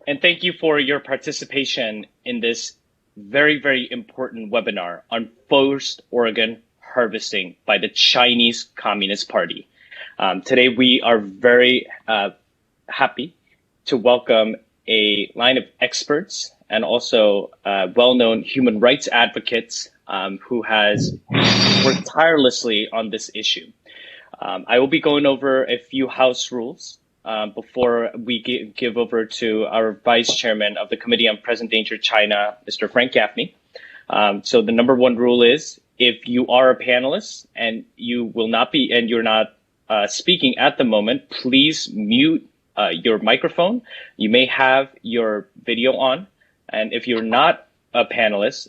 and thank you for your participation in this very, very important webinar on forced organ harvesting by the Chinese Communist Party. Today, we are very happy to welcome a line of experts and also well-known human rights advocates who has worked tirelessly on this issue. I will be going over a few house rules before we give over to our Vice Chairman of the Committee on Present Danger China, Mr. Frank Gaffney. So the number one rule is, if you are a panelist and you're not speaking at the moment, please mute your microphone. You may have your video on, and if you're not a panelist,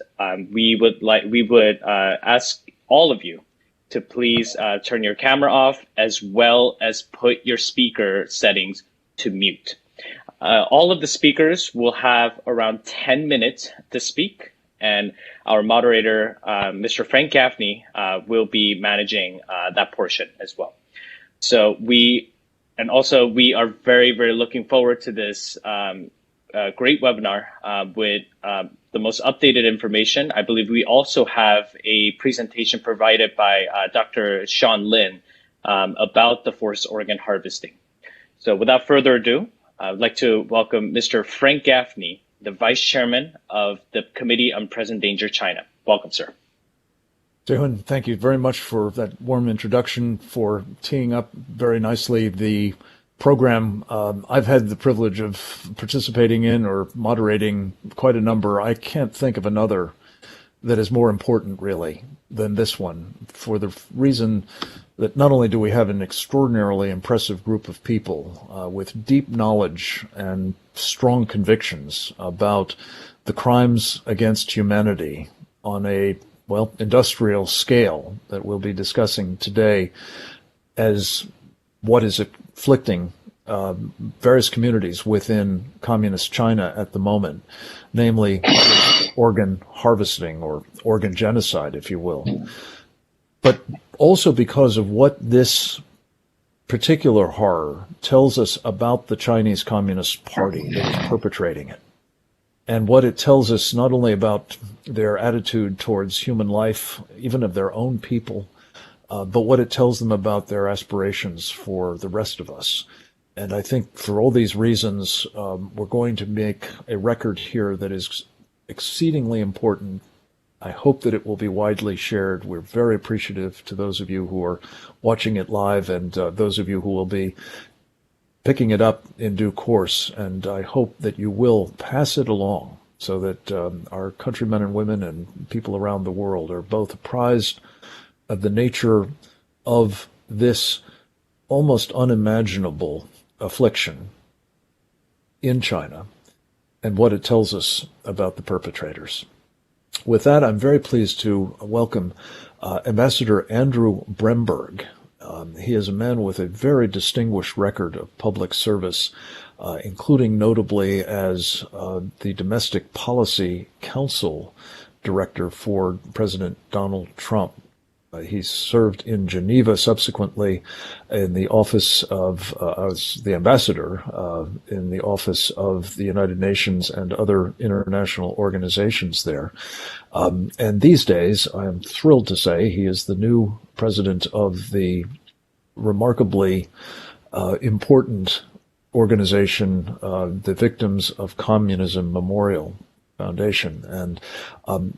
we would ask all of you to please turn your camera off, as well as put your speaker settings to mute. All of the speakers will have around 10 minutes to speak, and our moderator, Mr. Frank Gaffney, will be managing that portion as well. So we are very, very looking forward to this great webinar with the most updated information. I believe we also have a presentation provided by Dr. Sean Lin about the forced organ harvesting. So without further ado, I would like to welcome Mr. Frank Gaffney, the Vice Chairman of the Committee on Present Danger China. Welcome, sir. Jae-hoon, thank you very much for that warm introduction, for teeing up very nicely the program. I've had the privilege of participating in or moderating quite a number. I can't think of another that is more important, really, than this one, for the reason that not only do we have an extraordinarily impressive group of people with deep knowledge and strong convictions about the crimes against humanity on a, industrial scale that we'll be discussing today, as what is afflicting various communities within communist China at the moment, namely organ harvesting or organ genocide, if you will. But also because of what this particular horror tells us about the Chinese Communist Party that is perpetrating it, and what it tells us not only about their attitude towards human life, even of their own people, but what it tells them about their aspirations for the rest of us. And I think for all these reasons, we're going to make a record here that is exceedingly important. I hope that it will be widely shared. We're very appreciative to those of you who are watching it live, and those of you who will be picking it up in due course. And I hope that you will pass it along so that our countrymen and women and people around the world are both apprised of the nature of this almost unimaginable affliction in China and what it tells us about the perpetrators. With that, I'm very pleased to welcome Ambassador Andrew Bremberg. He is a man with a very distinguished record of public service, including notably as the Domestic Policy Council Director for President Donald Trump. He served in Geneva subsequently in the office of, as the ambassador in the office of the United Nations and other international organizations there. And these days, I am thrilled to say he is the new president of the remarkably important organization, the Victims of Communism Memorial Foundation. And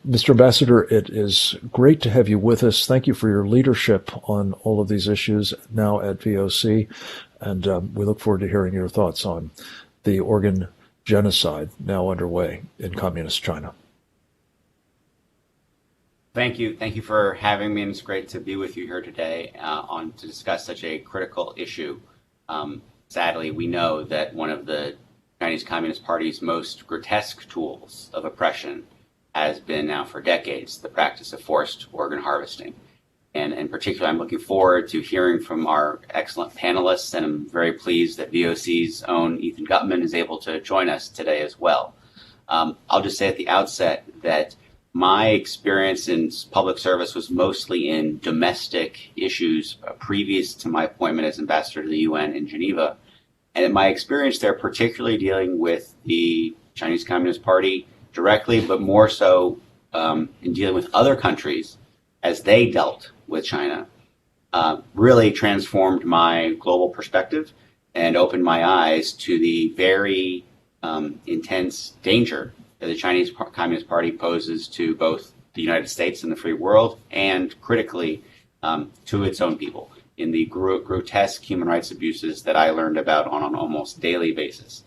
Mr. Ambassador, it is great to have you with us. Thank you for your leadership on all of these issues now at VOC. And we look forward to hearing your thoughts on the organ genocide now underway in communist China. Thank you. Thank you for having me, and it's great to be with you here today to discuss such a critical issue. Sadly, we know that one of the Chinese Communist Party's most grotesque tools of oppression has been now for decades the practice of forced organ harvesting. And in particular, I'm looking forward to hearing from our excellent panelists, and I'm very pleased that VOC's own Ethan Gutman is able to join us today as well. I'll just say at the outset that my experience in public service was mostly in domestic issues previous to my appointment as ambassador to the UN in Geneva. And in my experience there, particularly dealing with the Chinese Communist Party directly, but more so in dealing with other countries as they dealt with China, really transformed my global perspective and opened my eyes to the very intense danger that the Chinese Communist Party poses to both the United States and the free world, and critically to its own people in the grotesque human rights abuses that I learned about on an almost daily basis,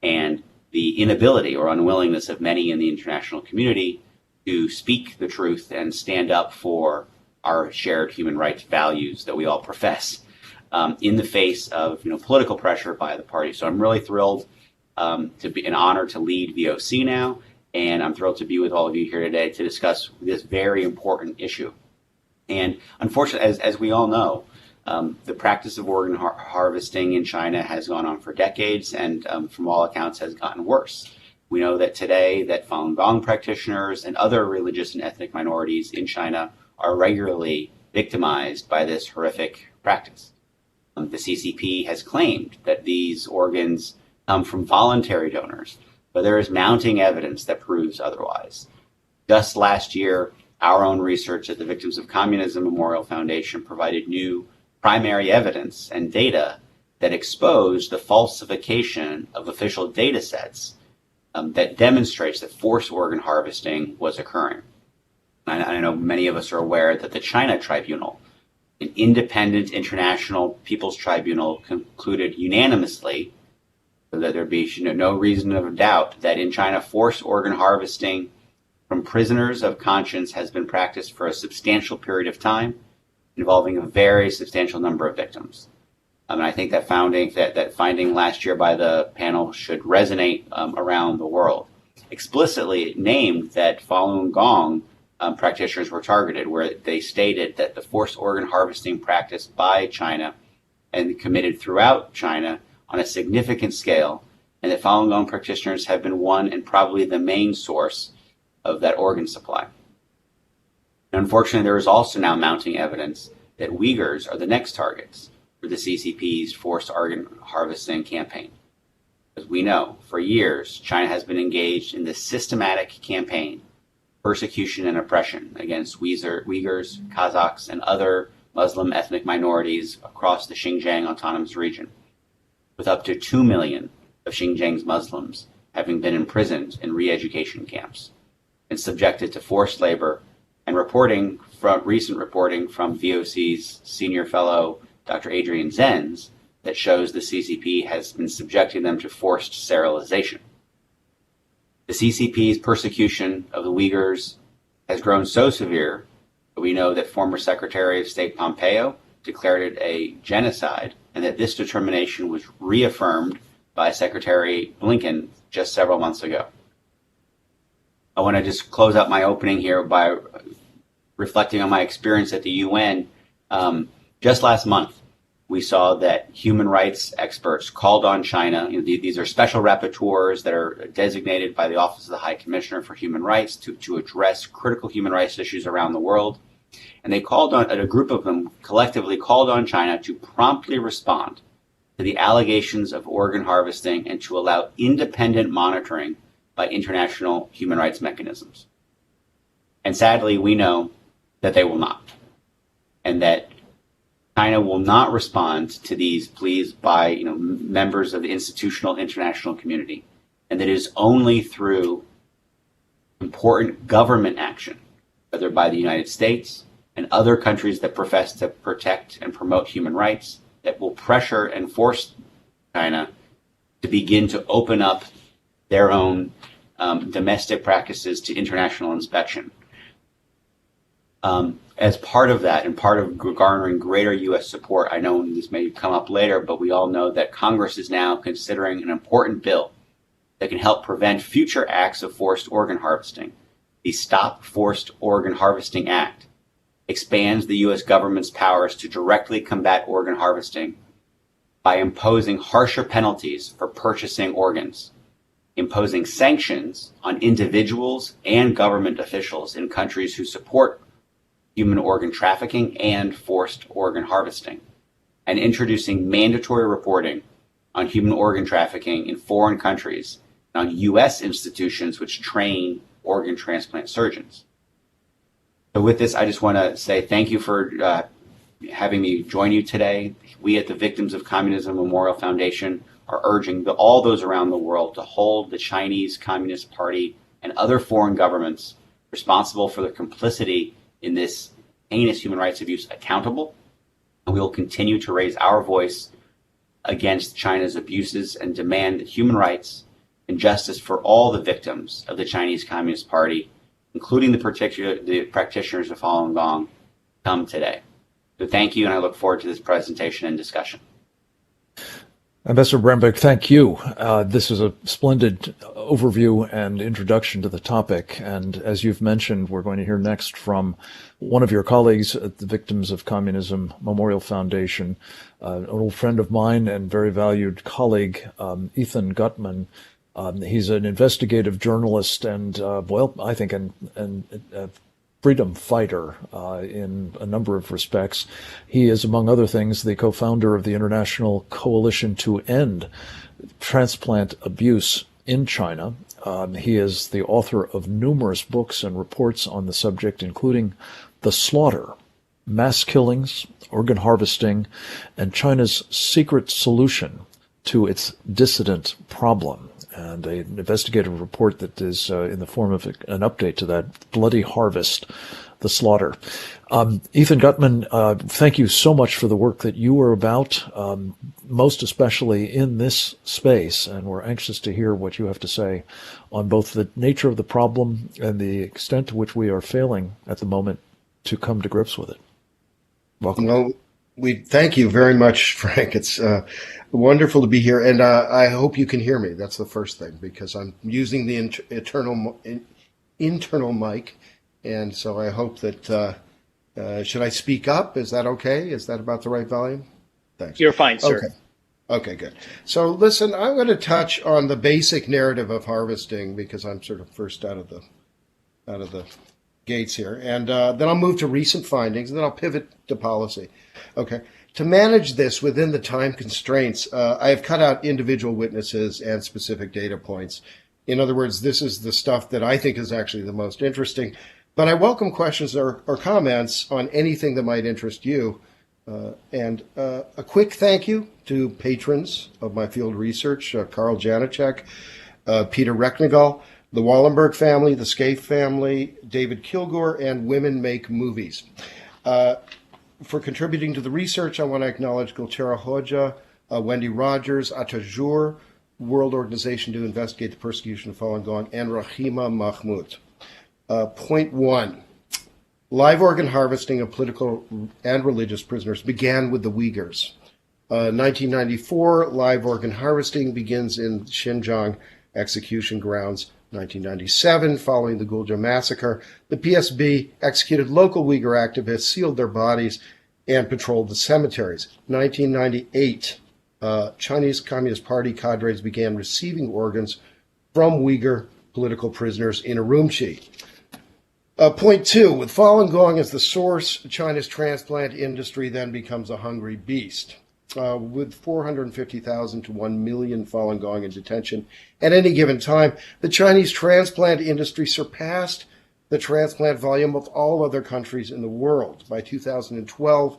and the inability or unwillingness of many in the international community to speak the truth and stand up for our shared human rights values that we all profess in the face of political pressure by the party. So I'm really thrilled to be an honor to lead VOC now, and I'm thrilled to be with all of you here today to discuss this very important issue. And unfortunately, as we all know, the practice of organ harvesting in China has gone on for decades, and from all accounts has gotten worse. We know that today that Falun Gong practitioners and other religious and ethnic minorities in China are regularly victimized by this horrific practice. The CCP has claimed that these organs come from voluntary donors, but there is mounting evidence that proves otherwise. Just last year, our own research at the Victims of Communism Memorial Foundation provided new primary evidence and data that exposed the falsification of official data sets that demonstrates that forced organ harvesting was occurring. I know many of us are aware that the China Tribunal, an independent international people's tribunal, concluded unanimously, so that there be no reason of doubt, that in China forced organ harvesting from prisoners of conscience has been practiced for a substantial period of time, involving a very substantial number of victims. And I think that finding last year by the panel should resonate around the world. Explicitly, it named that Falun Gong practitioners were targeted, where they stated that the forced organ harvesting practiced by China and committed throughout China on a significant scale, and that Falun Gong practitioners have been one and probably the main source of that organ supply. And unfortunately, there is also now mounting evidence that Uyghurs are the next targets for the CCP's forced organ harvesting campaign. As we know, for years, China has been engaged in this systematic campaign, persecution and oppression against Uyghurs, Kazakhs, and other Muslim ethnic minorities across the Xinjiang Autonomous Region, with up to 2 million of Xinjiang's Muslims having been imprisoned in re-education camps and subjected to forced labor, and recent reporting from VOC's senior fellow, Dr. Adrian Zenz, that shows the CCP has been subjecting them to forced sterilization. The CCP's persecution of the Uyghurs has grown so severe that we know that former Secretary of State Pompeo declared it a genocide, and that this determination was reaffirmed by Secretary Blinken just several months ago. I want to just close out my opening here by reflecting on my experience at the UN. Just last month, we saw that human rights experts called on China. These are special rapporteurs that are designated by the Office of the High Commissioner for Human Rights to address critical human rights issues around the world. And they a group of them collectively called on China to promptly respond to the allegations of organ harvesting and to allow independent monitoring by international human rights mechanisms. And sadly, we know that they will not, and that China will not respond to these pleas by members of the institutional international community, and that it is only through important government action, whether by the United States and other countries that profess to protect and promote human rights, that will pressure and force China to begin to open up their own domestic practices to international inspection. As part of that, and part of garnering greater U.S. support, I know this may come up later, but we all know that Congress is now considering an important bill that can help prevent future acts of forced organ harvesting. The Stop Forced Organ Harvesting Act expands the U.S. government's powers to directly combat organ harvesting by imposing harsher penalties for purchasing organs, imposing sanctions on individuals and government officials in countries who support human organ trafficking and forced organ harvesting, and introducing mandatory reporting on human organ trafficking in foreign countries and on U.S. institutions which train organ transplant surgeons. So with this, I just want to say thank you for having me join you today. We at the Victims of Communism Memorial Foundation are urging all those around the world to hold the Chinese Communist Party and other foreign governments responsible for their complicity in this heinous human rights abuse accountable. And we will continue to raise our voice against China's abuses and demand that human rights and justice for all the victims of the Chinese Communist Party, including the practitioners of Falun Gong, come today. So thank you, and I look forward to this presentation and discussion. Ambassador Brambach, thank you. This is a splendid overview and introduction to the topic. And as you've mentioned, we're going to hear next from one of your colleagues at the Victims of Communism Memorial Foundation, an old friend of mine and very valued colleague, Ethan Gutmann. He's an investigative journalist and, I think a freedom fighter in a number of respects. He is, among other things, the co-founder of the International Coalition to End Transplant Abuse in China. He is the author of numerous books and reports on the subject, including The Slaughter, Mass Killings, Organ Harvesting, and China's Secret Solution to its Dissident Problem, and an investigative report that is in the form of an update to that, Bloody Harvest, The Slaughter. Ethan Gutmann, thank you so much for the work that you are about, most especially in this space, and we're anxious to hear what you have to say on both the nature of the problem and the extent to which we are failing at the moment to come to grips with it. Welcome. Well, we thank you very much, Frank. It's wonderful to be here, and I hope you can hear me. That's the first thing, because I'm using the internal mic, and so I hope that should I speak up? Is that okay? Is that about the right volume? Thanks. You're fine, sir. Okay, good. So listen, I'm going to touch on the basic narrative of harvesting because I'm sort of first out of the gates here, and then I'll move to recent findings, and then I'll pivot to policy. Okay. To manage this within the time constraints, I have cut out individual witnesses and specific data points. In other words, this is the stuff that I think is actually the most interesting. But I welcome questions or comments on anything that might interest you. And a quick thank you to patrons of my field research, Karl Janacek, Peter Recknagel, the Wallenberg family, the Scaife family, David Kilgore, and Women Make Movies. For contributing to the research, I want to acknowledge Gulchera Hoja, Wendy Rogers, Atajur, World Organization to Investigate the Persecution of Falun Gong, and Rahima Mahmoud. Point one, live organ harvesting of political and religious prisoners began with the Uyghurs. 1994, live organ harvesting begins in Xinjiang execution grounds. 1997, following the Gulja massacre, the PSB executed local Uyghur activists, sealed their bodies, and patrolled the cemeteries. 1998, Chinese Communist Party cadres began receiving organs from Uyghur political prisoners in Urumqi. Point two, with Falun Gong as the source, China's transplant industry then becomes a hungry beast. With 450,000 to 1 million Falun Gong in detention at any given time, the Chinese transplant industry surpassed the transplant volume of all other countries in the world. By 2012,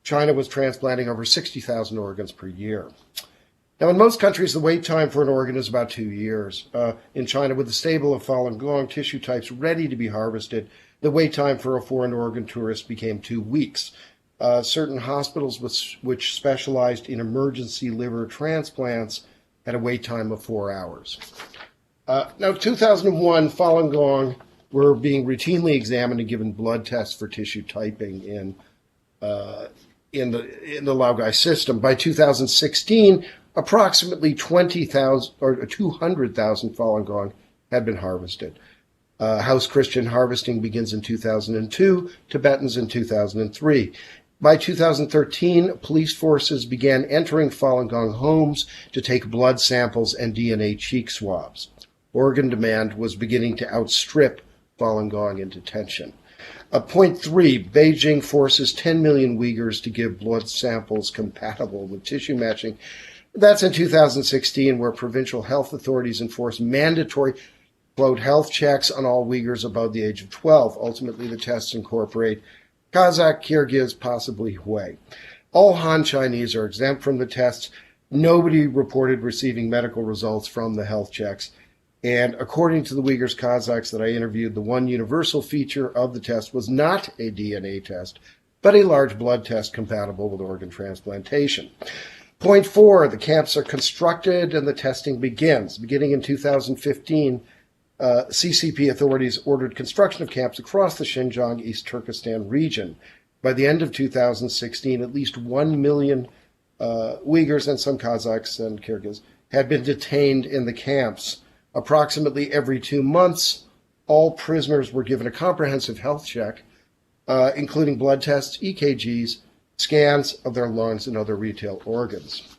China was transplanting over 60,000 organs per year. Now, in most countries, the wait time for an organ is about 2 years. In China, with the stable of Falun Gong tissue types ready to be harvested, the wait time for a foreign organ tourist became 2 weeks. Certain hospitals which specialized in emergency liver transplants had a wait time of 4 hours. Now, 2001, Falun Gong were being routinely examined and given blood tests for tissue typing in the Laogai system. By 2016, approximately 20,000 or 200,000 Falun Gong had been harvested. House Christian harvesting begins in 2002, Tibetans in 2003. By 2013, police forces began entering Falun Gong homes to take blood samples and DNA cheek swabs. Organ demand was beginning to outstrip Falun Gong in detention. Point three, Beijing forces 10 million Uyghurs to give blood samples compatible with tissue matching. That's in 2016, where provincial health authorities enforced mandatory, quote, health checks on all Uyghurs above the age of 12. Ultimately, the tests incorporate Kazakh, Kyrgyz, possibly Hui. All Han Chinese are exempt from the tests. Nobody reported receiving medical results from the health checks. And according to the Uyghurs Kazakhs that I interviewed, the one universal feature of the test was not a DNA test, but a large blood test compatible with organ transplantation. Point 4, the camps are constructed and the testing begins. Beginning in 2015, CCP authorities ordered construction of camps across the Xinjiang East Turkestan region. By the end of 2016, at least 1 million Uyghurs and some Kazakhs and Kyrgyz had been detained in the camps. Approximately every 2 months, all prisoners were given a comprehensive health check, including blood tests, EKGs, scans of their lungs and other vital organs.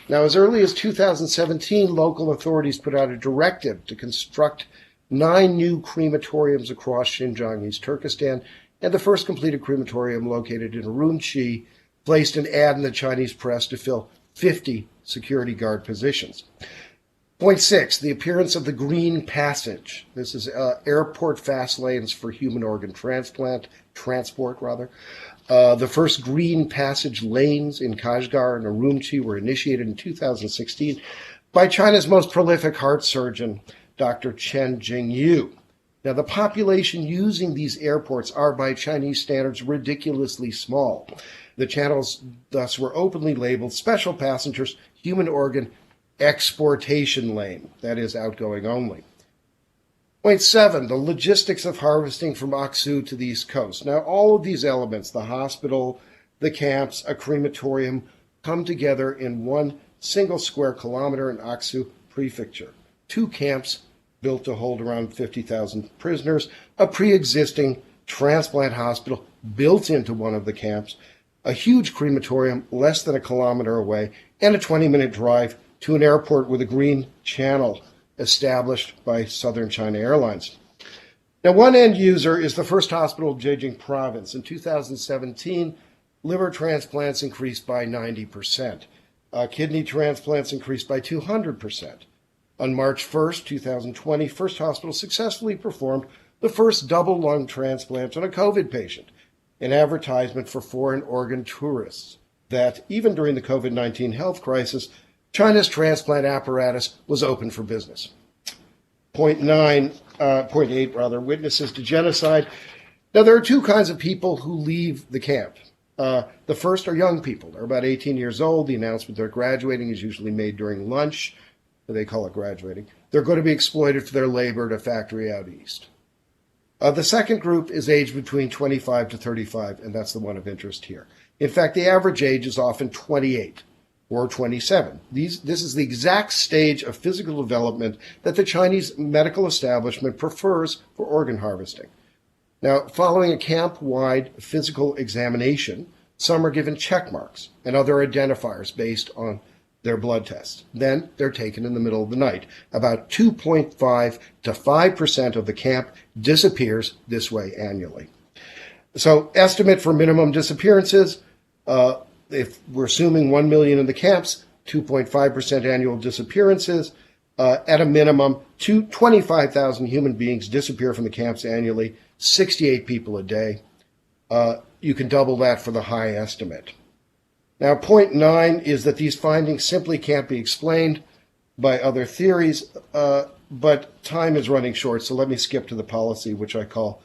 Now, as early as 2017, local authorities put out a directive to construct 9 new crematoriums across Xinjiang, East Turkestan, and the first completed crematorium located in Urumqi placed an ad in the Chinese press to fill 50 security guard positions. Point 6, the appearance of the Green Passage. This is airport fast lanes for human organ transport. The first Green Passage lanes in Kashgar and Urumqi were initiated in 2016 by China's most prolific heart surgeon, Dr. Chen Jingyu. Now, the population using these airports are, by Chinese standards, ridiculously small. The channels thus were openly labeled special passengers, human organ exportation lane, that is, outgoing only. Point 7, the logistics of harvesting from Aksu to the East Coast. Now, all of these elements, the hospital, the camps, a crematorium, come together in one single square kilometer in Aksu Prefecture. 2 camps built to hold around 50,000 prisoners, a pre-existing transplant hospital built into one of the camps, a huge crematorium less than a kilometer away, and a 20-minute drive to an airport with a green channel established by Southern China Airlines. Now, one end user is the first hospital of Zhejiang province. In 2017, liver transplants increased by 90%. Kidney transplants increased by 200%. On March 1st, 2020, First Hospital successfully performed the first double lung transplant on a COVID patient, an advertisement for foreign organ tourists that, even during the COVID-19 health crisis, China's transplant apparatus was open for business. Point 8, witnesses to genocide. Now, there are 2 kinds of people who leave the camp. The first are young people. They're about 18 years old. The announcement they're graduating is usually made during lunch. They call it graduating. They're going to be exploited for their labor at a factory out east. The second group is aged between 25 to 35, and that's the one of interest here. In fact, the average age is often 28. Or 27. This is the exact stage of physical development that the Chinese medical establishment prefers for organ harvesting. Now, following a camp-wide physical examination, some are given check marks and other identifiers based on their blood tests. Then they're taken in the middle of the night. About 2.5 to 5% of the camp disappears this way annually. So, estimate for minimum disappearances, if we're assuming 1 million in the camps, 2.5% annual disappearances. At a minimum, 25,000 human beings disappear from the camps annually, 68 people a day. You can double that for the high estimate. Now, point 9 is that these findings simply can't be explained by other theories, but time is running short, so let me skip to the policy, which I call,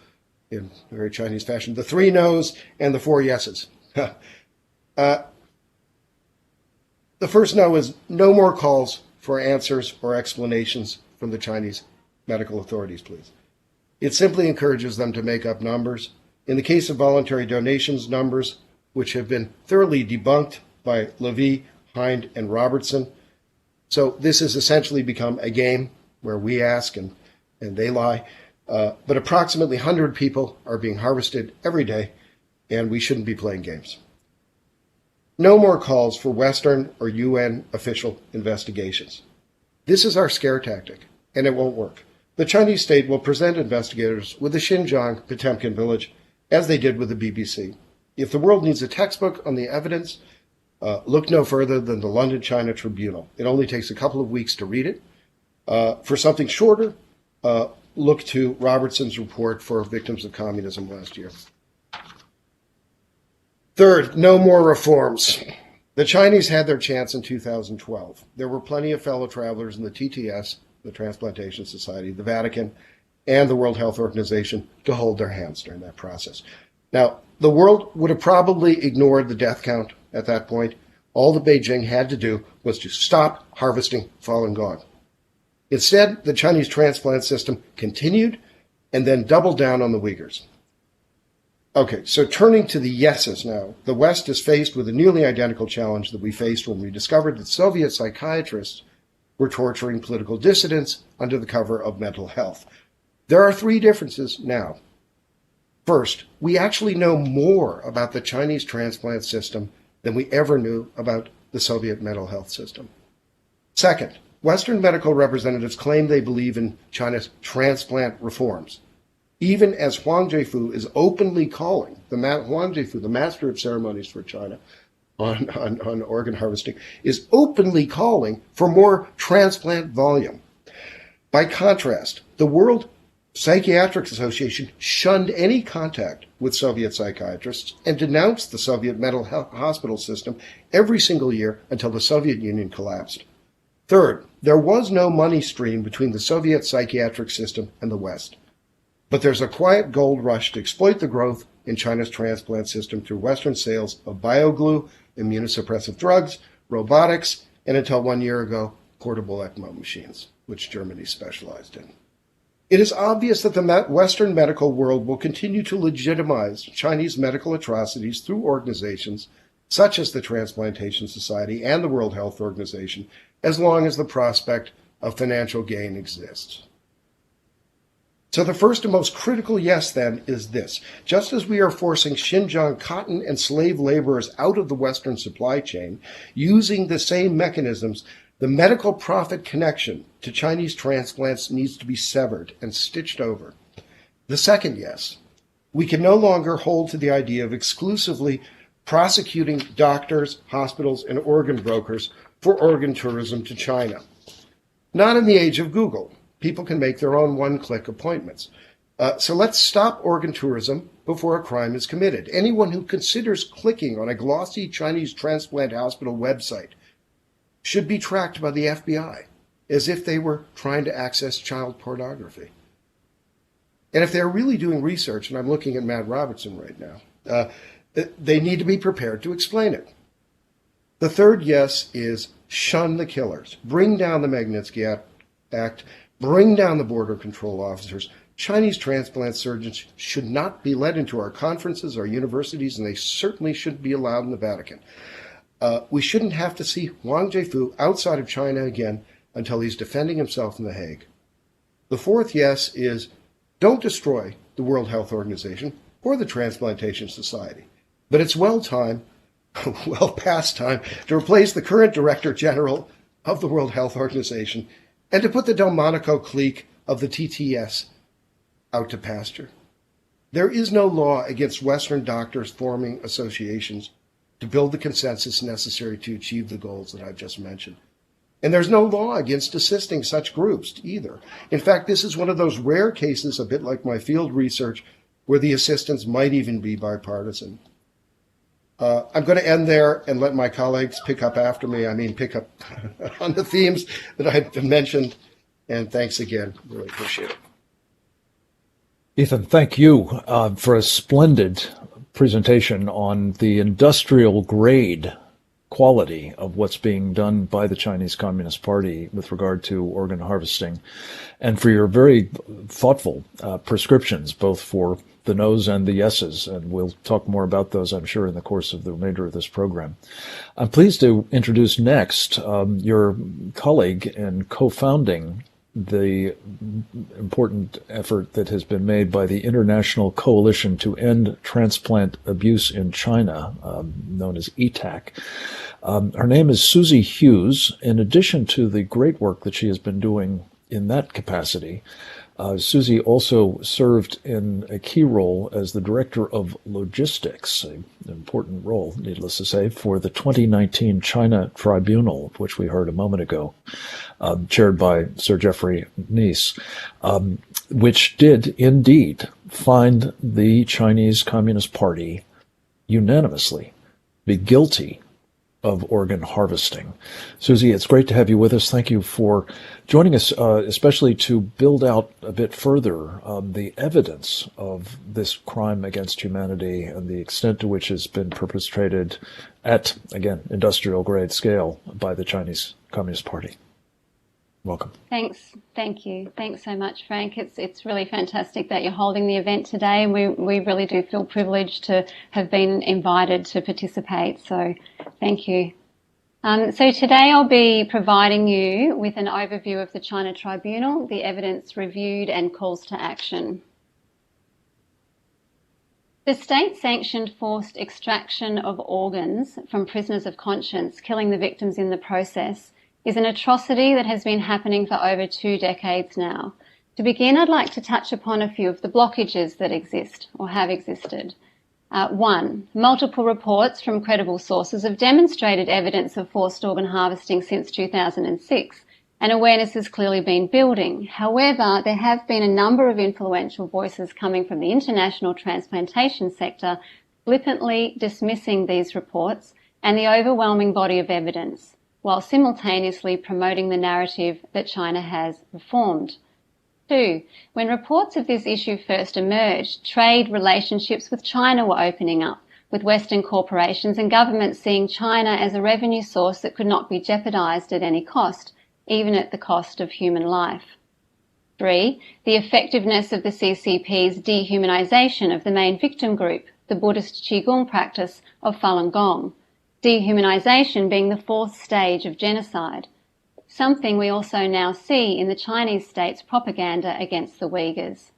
in very Chinese fashion, the 3 no's and the 4 yeses. The first no is no more calls for answers or explanations from the Chinese medical authorities, please. It simply encourages them to make up numbers. In the case of voluntary donations, numbers which have been thoroughly debunked by Levy, Hind, and Robertson. So this has essentially become a game where we ask and they lie. But approximately 100 people are being harvested every day, and we shouldn't be playing games. No more calls for Western or UN official investigations. This is our scare tactic, and it won't work. The Chinese state will present investigators with the Xinjiang Potemkin village, as they did with the BBC. If the world needs a textbook on the evidence Look no further than the London China Tribunal. It only takes a couple of weeks to read it. For something shorter, look to Robertson's report for victims of communism last year. Third, no more reforms. The Chinese had their chance in 2012. There were plenty of fellow travelers in the TTS, the Transplantation Society, the Vatican, and the World Health Organization to hold their hands during that process. Now, the world would have probably ignored the death count at that point. All that Beijing had to do was to stop harvesting fallen gone. Instead, the Chinese transplant system continued and then doubled down on the Uyghurs. Okay, so turning to the yeses now, the West is faced with a nearly identical challenge that we faced when we discovered that Soviet psychiatrists were torturing political dissidents under the cover of mental health. There are three differences now. First, we actually know more about the Chinese transplant system than we ever knew about the Soviet mental health system. Second, Western medical representatives claim they believe in China's transplant reforms, even as Huang Zhifu is openly calling, Huang Zhifu, the master of ceremonies for China on organ harvesting, is openly calling for more transplant volume. By contrast, the World Psychiatric Association shunned any contact with Soviet psychiatrists and denounced the Soviet mental health hospital system every single year until the Soviet Union collapsed. Third, there was no money stream between the Soviet psychiatric system and the West. But there's a quiet gold rush to exploit the growth in China's transplant system through Western sales of bioglue, immunosuppressive drugs, robotics, and until 1 year ago, portable ECMO machines, which Germany specialized in. It is obvious that the Western medical world will continue to legitimize Chinese medical atrocities through organizations such as the Transplantation Society and the World Health Organization, as long as the prospect of financial gain exists. So the first and most critical yes, then, is this. Just as we are forcing Xinjiang cotton and slave laborers out of the Western supply chain, using the same mechanisms, the medical profit connection to Chinese transplants needs to be severed and stitched over. The second yes, we can no longer hold to the idea of exclusively prosecuting doctors, hospitals, and organ brokers for organ tourism to China. Not in the age of Google. People can make their own one-click appointments. So let's stop organ tourism before a crime is committed. Anyone who considers clicking on a glossy Chinese transplant hospital website should be tracked by the FBI as if they were trying to access child pornography. And if they're really doing research, and I'm looking at Matt Robertson right now, they need to be prepared to explain it. The third yes is shun the killers. Bring down the Magnitsky Act. Bring down the border control officers. Chinese transplant surgeons should not be let into our conferences, our universities, and they certainly shouldn't be allowed in the Vatican. We shouldn't have to see Huang Zhifu outside of China again until he's defending himself in The Hague. The fourth yes is don't destroy the World Health Organization or the Transplantation Society. But it's well past time to replace the current Director General of the World Health Organization and to put the Delmonico clique of the TTS out to pasture. There is no law against Western doctors forming associations to build the consensus necessary to achieve the goals that I've just mentioned. And there's no law against assisting such groups either. In fact, this is one of those rare cases, a bit like my field research, where the assistance might even be bipartisan. I'm going to end there and let my colleagues pick up after me. Pick up on the themes that I've mentioned. And thanks again. Really appreciate it. Ethan, thank you for a splendid presentation on the industrial grade quality of what's being done by the Chinese Communist Party with regard to organ harvesting, and for your very thoughtful prescriptions, both for the no's and the yeses. And we'll talk more about those, I'm sure, in the course of the remainder of this program. I'm pleased to introduce next your colleague in co-founding the important effort that has been made by the International Coalition to End Transplant Abuse in China, known as ETAC. Her name is Susie Hughes. In addition to the great work that she has been doing in that capacity, Susie also served in a key role as the director of logistics, an important role, needless to say, for the 2019 China Tribunal, of which we heard a moment ago, chaired by Sir Geoffrey Nice, which did indeed find the Chinese Communist Party unanimously be guilty of organ harvesting. Susie, it's great to have you with us. Thank you for joining us, especially to build out a bit further the evidence of this crime against humanity and the extent to which it's been perpetrated at, again, industrial grade scale by the Chinese Communist Party. Welcome. Thanks. Thank you. Thanks so much, Frank. It's really fantastic that you're holding the event today, and we really do feel privileged to have been invited to participate. So thank you. So today I'll be providing you with an overview of the China Tribunal, the evidence reviewed and calls to action. The state-sanctioned forced extraction of organs from prisoners of conscience, killing the victims in the process, is an atrocity that has been happening for over 2 decades now. To begin, I'd like to touch upon a few of the blockages that exist or have existed. 1. Multiple reports from credible sources have demonstrated evidence of forced organ harvesting since 2006, and awareness has clearly been building. However, there have been a number of influential voices coming from the international transplantation sector flippantly dismissing these reports and the overwhelming body of evidence, while simultaneously promoting the narrative that China has reformed. 2. When reports of this issue first emerged, trade relationships with China were opening up, with Western corporations and governments seeing China as a revenue source that could not be jeopardized at any cost, even at the cost of human life. 3. The effectiveness of the CCP's dehumanization of the main victim group, the Buddhist Qigong practice of Falun Gong, dehumanization being the 4th stage of genocide, something we also now see in the Chinese state's propaganda against the Uyghurs.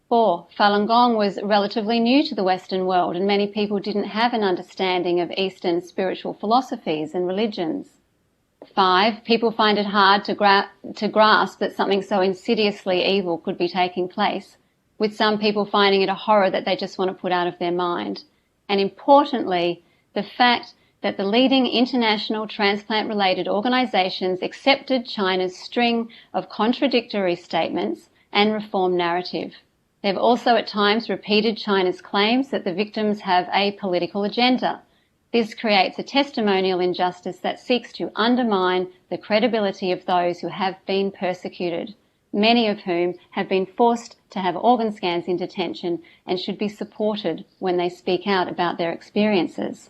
4. Falun Gong was relatively new to the Western world, and many people didn't have an understanding of Eastern spiritual philosophies and religions. 5. People find it hard to grasp that something so insidiously evil could be taking place, with some people finding it a horror that they just want to put out of their mind. And importantly, the fact that the leading international transplant-related organisations accepted China's string of contradictory statements and reform narrative. They've also at times repeated China's claims that the victims have a political agenda. This creates a testimonial injustice that seeks to undermine the credibility of those who have been persecuted, many of whom have been forced to have organ scans in detention and should be supported when they speak out about their experiences.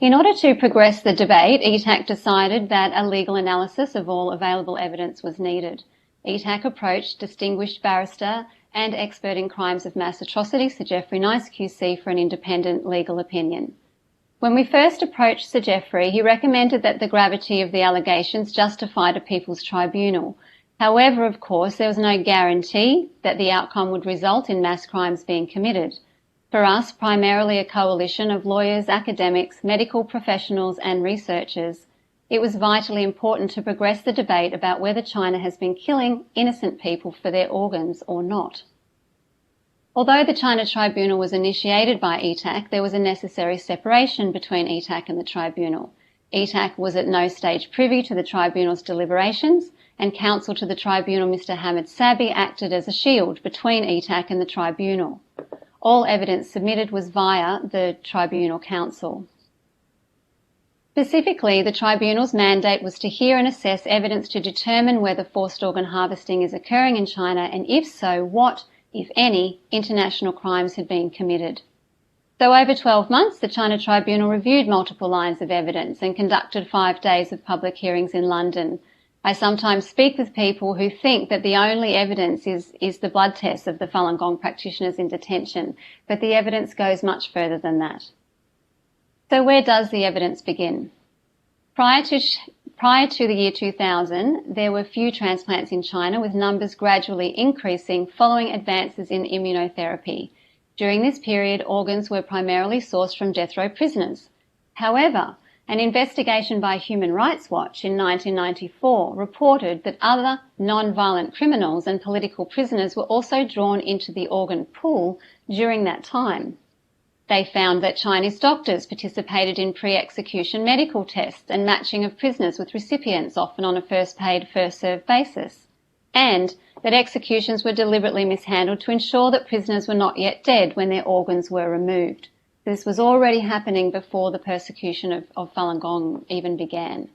In order to progress the debate, ETAC decided that a legal analysis of all available evidence was needed. ETAC approached distinguished barrister and expert in crimes of mass atrocity, Sir Geoffrey Nice QC, for an independent legal opinion. When we first approached Sir Geoffrey, he recommended that the gravity of the allegations justified a People's Tribunal. However, of course, there was no guarantee that the outcome would result in mass crimes being committed. For us, primarily a coalition of lawyers, academics, medical professionals and researchers, it was vitally important to progress the debate about whether China has been killing innocent people for their organs or not. Although the China Tribunal was initiated by ETAC, there was a necessary separation between ETAC and the Tribunal. ETAC was at no stage privy to the Tribunal's deliberations, and counsel to the Tribunal, Mr. Hamid Sabi, acted as a shield between ETAC and the Tribunal. All evidence submitted was via the Tribunal Council. Specifically, the Tribunal's mandate was to hear and assess evidence to determine whether forced organ harvesting is occurring in China, and if so, what, if any, international crimes had been committed. So over 12 months, the China Tribunal reviewed multiple lines of evidence and conducted 5 days of public hearings in London. I sometimes speak with people who think that the only evidence is the blood tests of the Falun Gong practitioners in detention, but the evidence goes much further than that. So where does the evidence begin? Prior to the year 2000, there were few transplants in China, with numbers gradually increasing following advances in immunotherapy. During this period, organs were primarily sourced from death row prisoners. However, An investigation by Human Rights Watch in 1994 reported that other non-violent criminals and political prisoners were also drawn into the organ pool during that time. They found that Chinese doctors participated in pre-execution medical tests and matching of prisoners with recipients, often on a first paid, first served basis, and that executions were deliberately mishandled to ensure that prisoners were not yet dead when their organs were removed. This was already happening before the persecution of Falun Gong even began.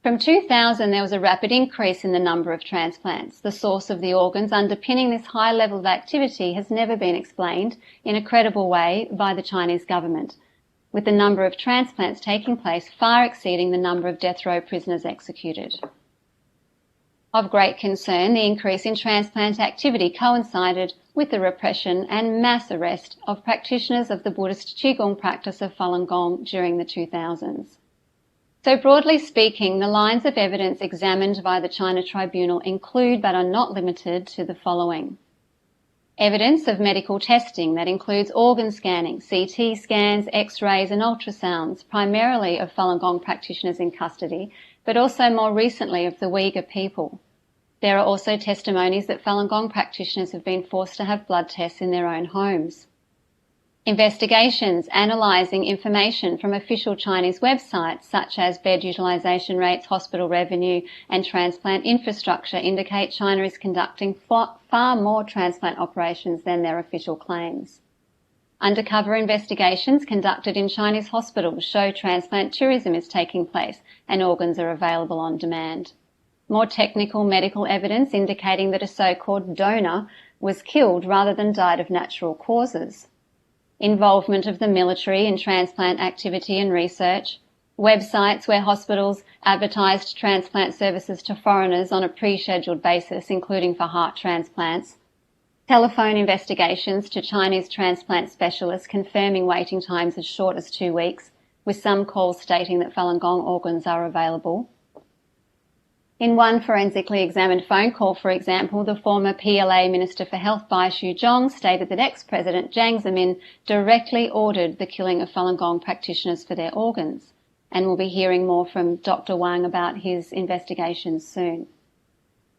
From 2000, there was a rapid increase in the number of transplants. The source of the organs underpinning this high level of activity has never been explained in a credible way by the Chinese government, with the number of transplants taking place far exceeding the number of death row prisoners executed. Of great concern, the increase in transplant activity coincided with the repression and mass arrest of practitioners of the Buddhist Qigong practice of Falun Gong during the 2000s. So broadly speaking, the lines of evidence examined by the China Tribunal include but are not limited to the following. Evidence of medical testing that includes organ scanning, CT scans, X-rays and ultrasounds, primarily of Falun Gong practitioners in custody, but also more recently of the Uyghur people. There are also testimonies that Falun Gong practitioners have been forced to have blood tests in their own homes. Investigations analysing information from official Chinese websites such as bed utilisation rates, hospital revenue and transplant infrastructure indicate China is conducting far more transplant operations than their official claims. Undercover investigations conducted in Chinese hospitals show transplant tourism is taking place and organs are available on demand. More technical medical evidence indicating that a so-called donor was killed rather than died of natural causes. Involvement of the military in transplant activity and research. Websites where hospitals advertised transplant services to foreigners on a pre-scheduled basis, including for heart transplants. Telephone investigations to Chinese transplant specialists confirming waiting times as short as 2 weeks, with some calls stating that Falun Gong organs are available. In one forensically examined phone call, for example, the former PLA Minister for Health Bai Shuzhong stated that ex-President Jiang Zemin directly ordered the killing of Falun Gong practitioners for their organs, and we'll be hearing more from Dr. Wang about his investigations soon.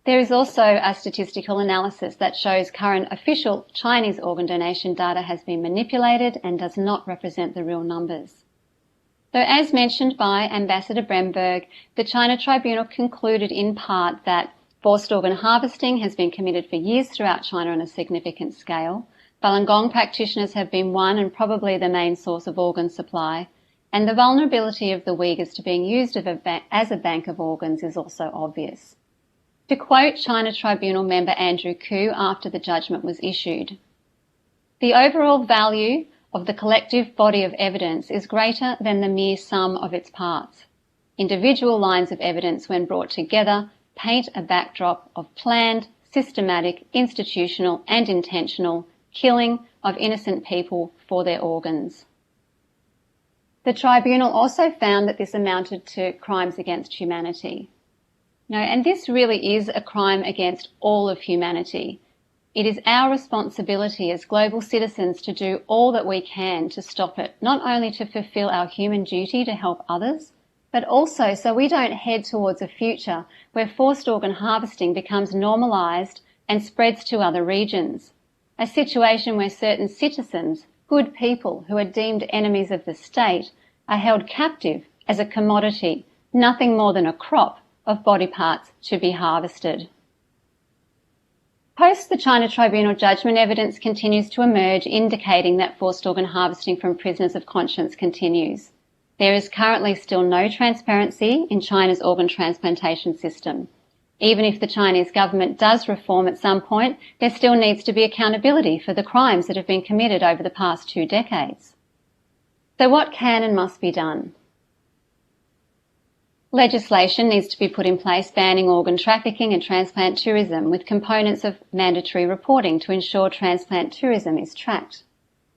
There is also a statistical analysis that shows current official Chinese organ donation data has been manipulated and does not represent the real numbers. So as mentioned by Ambassador Bremberg, the China Tribunal concluded in part that forced organ harvesting has been committed for years throughout China on a significant scale. Falun Gong practitioners have been one and probably the main source of organ supply, and the vulnerability of the Uyghurs to being used as a bank of organs is also obvious. To quote China Tribunal member Andrew Koo after the judgment was issued, "The overall value of the collective body of evidence is greater than the mere sum of its parts. Individual lines of evidence, when brought together, paint a backdrop of planned, systematic, institutional and intentional killing of innocent people for their organs." The tribunal also found that this amounted to crimes against humanity. And this really is a crime against all of humanity. It is our responsibility as global citizens to do all that we can to stop it, not only to fulfill our human duty to help others, but also so we don't head towards a future where forced organ harvesting becomes normalised and spreads to other regions. A situation where certain citizens, good people who are deemed enemies of the state, are held captive as a commodity, nothing more than a crop of body parts to be harvested. Post the China Tribunal judgment, evidence continues to emerge indicating that forced organ harvesting from prisoners of conscience continues. There is currently still no transparency in China's organ transplantation system. Even if the Chinese government does reform at some point, there still needs to be accountability for the crimes that have been committed over the past 2 decades. So what can and must be done? Legislation needs to be put in place banning organ trafficking and transplant tourism, with components of mandatory reporting to ensure transplant tourism is tracked.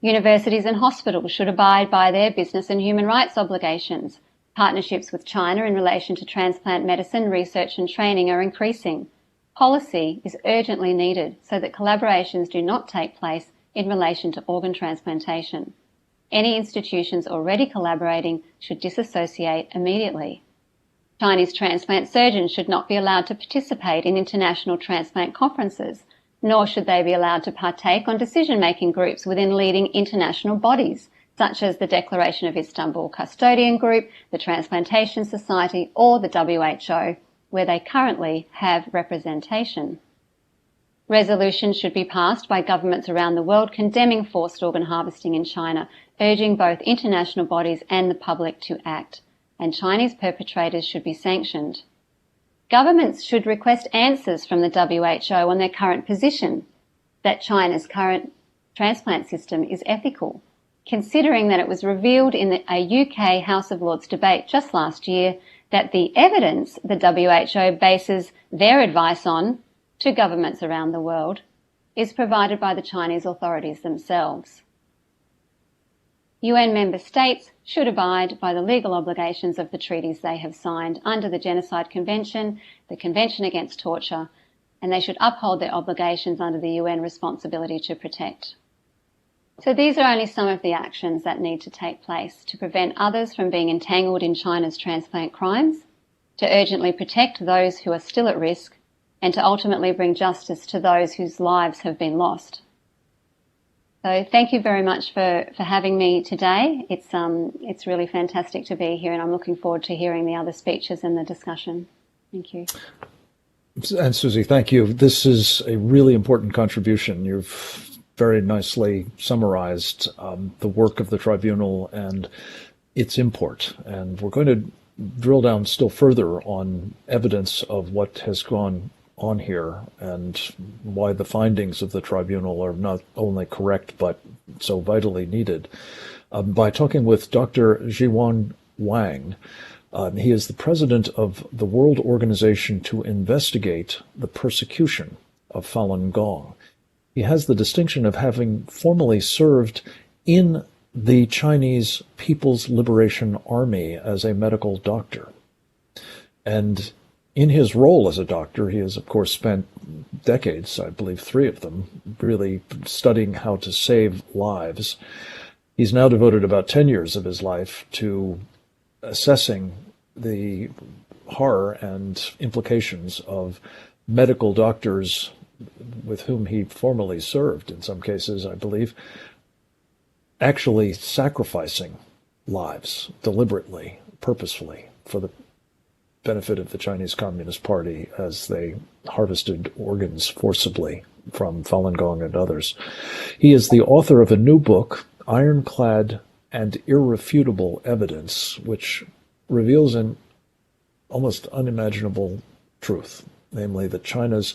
Universities and hospitals should abide by their business and human rights obligations. Partnerships with China in relation to transplant medicine, research and training are increasing. Policy is urgently needed so that collaborations do not take place in relation to organ transplantation. Any institutions already collaborating should disassociate immediately. Chinese transplant surgeons should not be allowed to participate in international transplant conferences, nor should they be allowed to partake on decision-making groups within leading international bodies, such as the Declaration of Istanbul Custodian Group, the Transplantation Society, or the WHO, where they currently have representation. Resolutions should be passed by governments around the world condemning forced organ harvesting in China, urging both international bodies and the public to act, and Chinese perpetrators should be sanctioned. Governments should request answers from the WHO on their current position that China's current transplant system is ethical, considering that it was revealed in a UK House of Lords debate just last year that the evidence the WHO bases their advice on to governments around the world is provided by the Chinese authorities themselves. UN member states should abide by the legal obligations of the treaties they have signed under the Genocide Convention, the Convention Against Torture, and they should uphold their obligations under the UN responsibility to protect. So these are only some of the actions that need to take place to prevent others from being entangled in China's transplant crimes, to urgently protect those who are still at risk, and to ultimately bring justice to those whose lives have been lost. So thank you very much for having me today. It's really fantastic to be here, and I'm looking forward to hearing the other speeches and the discussion. Thank you. And Susie, thank you. This is a really important contribution. You've very nicely summarized the work of the tribunal and its import. And we're going to drill down still further on evidence of what has gone on here and why the findings of the tribunal are not only correct but so vitally needed. By talking with Dr. Jiwan Wang. He is the president of the World Organization to Investigate the Persecution of Falun Gong. He has the distinction of having formerly served in the Chinese People's Liberation Army as a medical doctor. And in his role as a doctor, he has, of course, spent decades, I believe 3 of them, really studying how to save lives. He's now devoted about 10 years of his life to assessing the horror and implications of medical doctors with whom he formerly served, in some cases, I believe, actually sacrificing lives deliberately, purposefully, for the benefit of the Chinese Communist Party as they harvested organs forcibly from Falun Gong and others. He is the author of a new book, Ironclad and Irrefutable Evidence, which reveals an almost unimaginable truth, namely that China's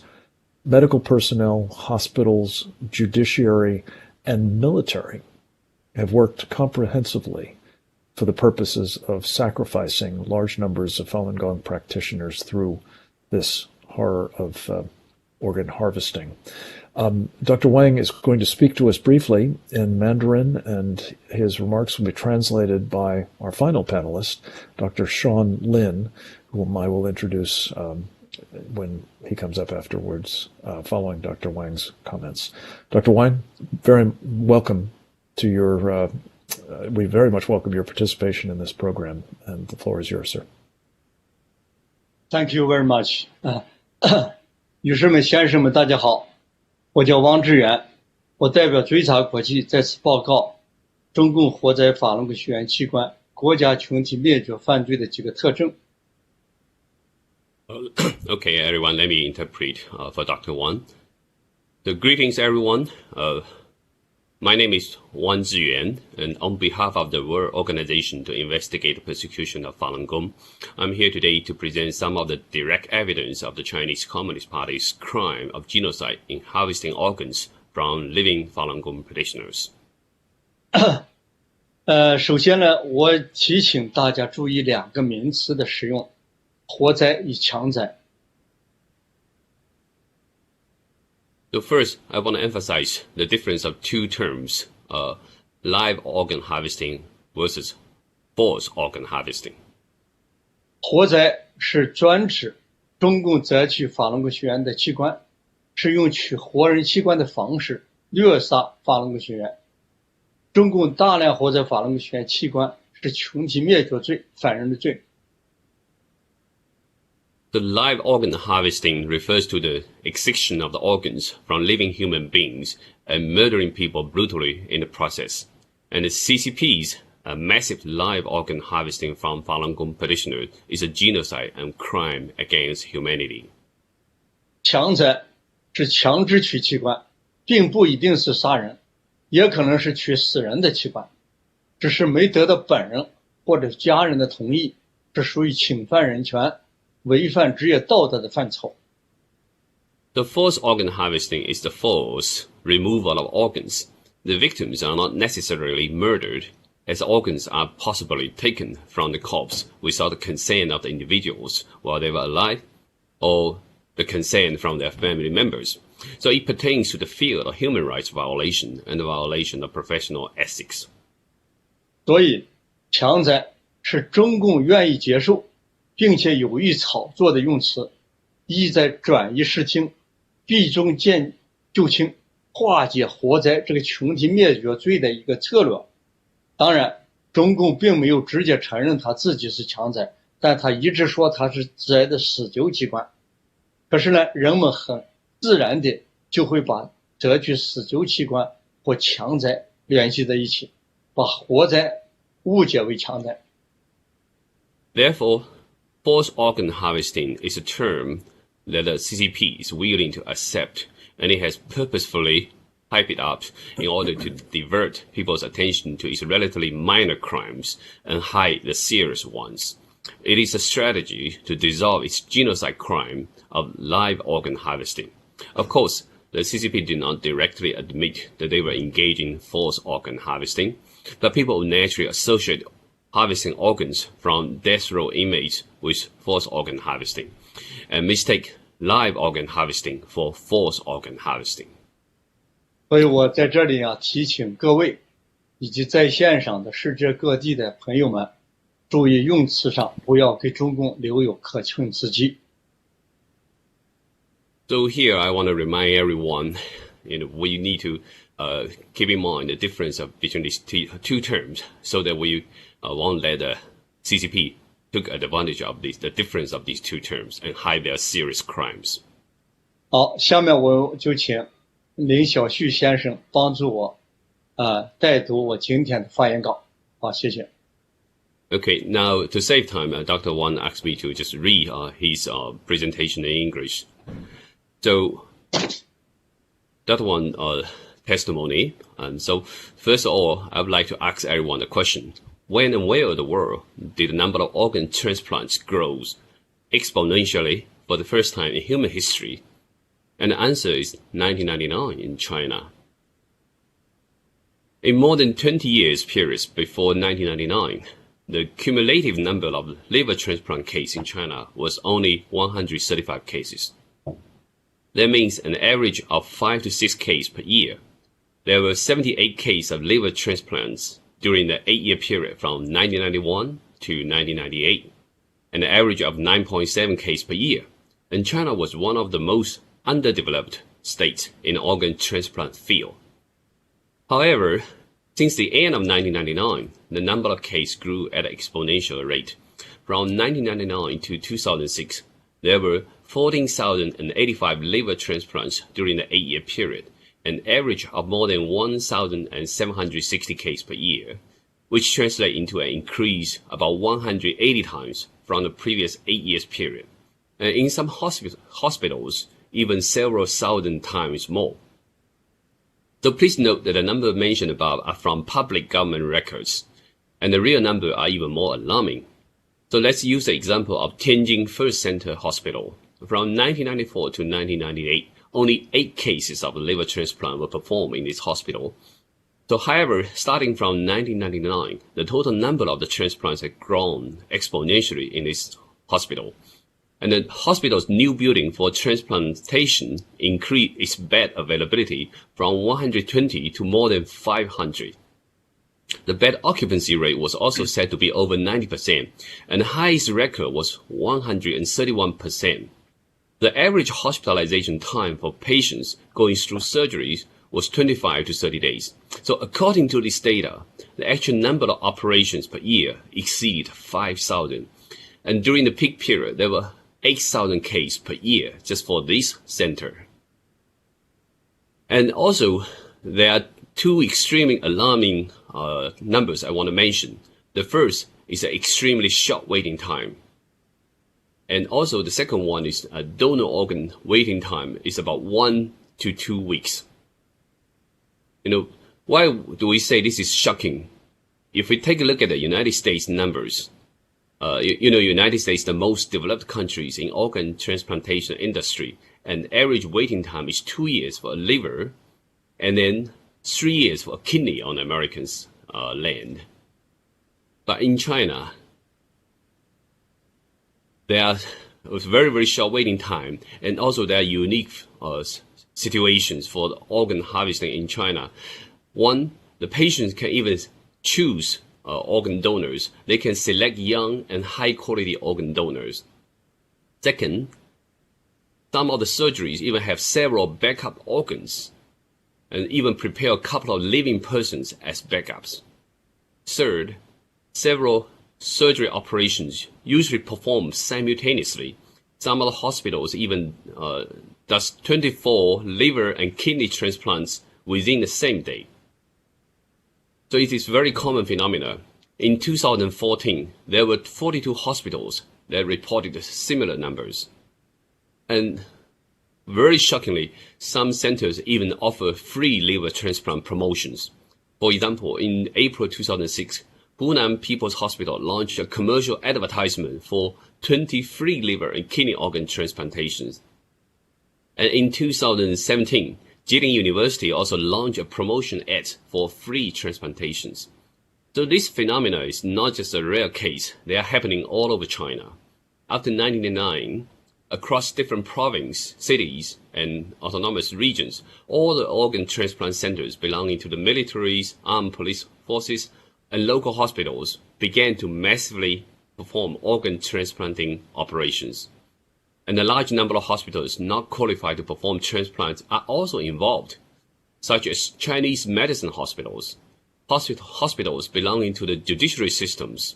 medical personnel, hospitals, judiciary, and military have worked comprehensively for the purposes of sacrificing large numbers of Falun Gong practitioners through this horror of organ harvesting. Dr. Wang is going to speak to us briefly in Mandarin, and his remarks will be translated by our final panelist, Dr. Sean Lin, whom I will introduce when he comes up afterwards, following Dr. Wang's comments. Dr. Wang, very welcome to your we very much welcome your participation in this program, and the floor is yours, sir. Thank you very much. 女士们、先生们，大家好，我叫王志远，我代表追查国际在此报告中共活摘法轮功学员器官、国家群体灭绝犯罪的几个特征。Okay, everyone, let me interpret for Dr. Wang. So, greetings, everyone. My name is Wang Ziyuan, and on behalf of the World Organization to Investigate the Persecution of Falun Gong, I'm here today to present some of the direct evidence of the Chinese Communist Party's crime of genocide in harvesting organs from living Falun Gong practitioners. 首先呢，我提醒大家注意2个名词的使用：活摘与强摘。So first, I want to emphasize the difference of 2 terms, live organ harvesting versus forced organ harvesting. 活摘是专指中共摘取法轮功学员的器官，是用取活人器官的方式虐杀法轮功学员。中共大量活摘法轮功学员器官是群体灭绝罪、反人的罪。The live organ harvesting refers to the extraction of the organs from living human beings and murdering people brutally in the process. And the CCP's massive live organ harvesting from Falun Gong petitioners is a genocide and crime against humanity. 强摘是强制取器官，并不一定是杀人，也可能是取死人的器官，只是没得到本人或者家人的同意，是属于侵犯人权、违反职业道德的范畴。The forced organ harvesting is the forced removal of organs. The victims are not necessarily murdered, as organs are possibly taken from the corpse without the consent of the individuals while they were alive, or the consent from their family members. So it pertains to the field of human rights violation and the violation of professional ethics. 所以，强摘是中共愿意接受，并且有意炒作的用词，意在转移视听，避重就轻，化解活摘这个群体灭绝罪的一个策略。当然，中共并没有直接承认他自己是强摘，但他一直说他是摘的死旧器官。可是呢，人们很自然的就会把摘取死旧器官和强摘联系在一起，把活摘误解为强摘。Therefore, forced organ harvesting is a term that the CCP is willing to accept, and it has purposefully hyped it up in order to divert people's attention to its relatively minor crimes and hide the serious ones. It is a strategy to dissolve its genocide crime of live organ harvesting. Of course, the CCP did not directly admit that they were engaging in forced organ harvesting, but people would naturally associate harvesting organs from death row inmates with forced organ harvesting, and mistake live organ harvesting for forced organ harvesting. 所以我在这里提醒各位以及在线上的世界各地的朋友们，注意用词上不要给中共留有可乘之机。So here I want to remind everyone, we need to keep in mind the difference between these two terms, so that we won't let the CCP took advantage of the difference of these two terms and hide their serious crimes. 好，下面我就请林小旭先生帮助我代读我今天的发言稿。好，谢谢。Okay, now to save time, Dr. Wang asked me to just read his presentation in English. So, Dr. Wang testimony. And so, first of all, I would like to ask everyone a question. When and where in the world did the number of organ transplants grow exponentially for the first time in human history? And the answer is 1999 in China. In more than 20 years periods before 1999, the cumulative number of liver transplant cases in China was only 135 cases. That means an average of 5 to 6 cases per year. There were 78 cases of liver transplants during the 8-year period from 1991 to 1998, an average of 9.7 cases per year. And China was one of the most underdeveloped states in the organ transplant field. However, since the end of 1999, the number of cases grew at an exponential rate. From 1999 to 2006, there were 14,085 liver transplants during the 8-year period, an average of more than 1,760 cases per year, which translates into an increase about 180 times from the previous 8 years period, and in some hospitals, even several thousand times more. So please note that the number mentioned above are from public government records, and the real number are even more alarming. So let's use the example of Tianjin First Center Hospital. From 1994 to 1998, only 8 cases of liver transplant were performed in this hospital. So however, starting from 1999, the total number of the transplants had grown exponentially in this hospital. And the hospital's new building for transplantation increased its bed availability from 120 to more than 500. The bed occupancy rate was also said to be over 90%, and the highest record was 131%. The average hospitalization time for patients going through surgeries was 25 to 30 days. So according to this data, the actual number of operations per year exceed 5,000. And during the peak period, there were 8,000 cases per year just for this center. And also, there are two extremely alarming numbers I want to mention. The first is an extremely short waiting time. And also the second one is a donor organ waiting time is about 1 to 2 weeks. Why do we say this is shocking? If we take a look at the United States numbers, United States, the most developed countries in organ transplantation industry, and average waiting time is 2 years for a liver, and then 3 years for a kidney on Americans' land. But in China, there are very, very short waiting time, and also there are unique situations for the organ harvesting in China. One, the patients can even choose organ donors. They can select young and high-quality organ donors. Second, some of the surgeries even have several backup organs and even prepare a couple of living persons as backups. Third, several surgery operations usually performed simultaneously. Some of the hospitals even does 24 liver and kidney transplants within the same day. So it is a very common phenomenon. In 2014, there were 42 hospitals that reported similar numbers. And very shockingly, some centers even offer free liver transplant promotions. For example, in April 2006, Hunan People's Hospital launched a commercial advertisement for 20 free liver and kidney organ transplantations. And in 2017, Jilin University also launched a promotion ad for free transplantations. So this phenomenon is not just a rare case. They are happening all over China. After 1999, across different provinces, cities, and autonomous regions, all the organ transplant centers belonging to the militaries, armed police forces, and local hospitals began to massively perform organ transplanting operations. And a large number of hospitals not qualified to perform transplants are also involved, such as Chinese medicine hospitals, hospitals belonging to the judiciary systems,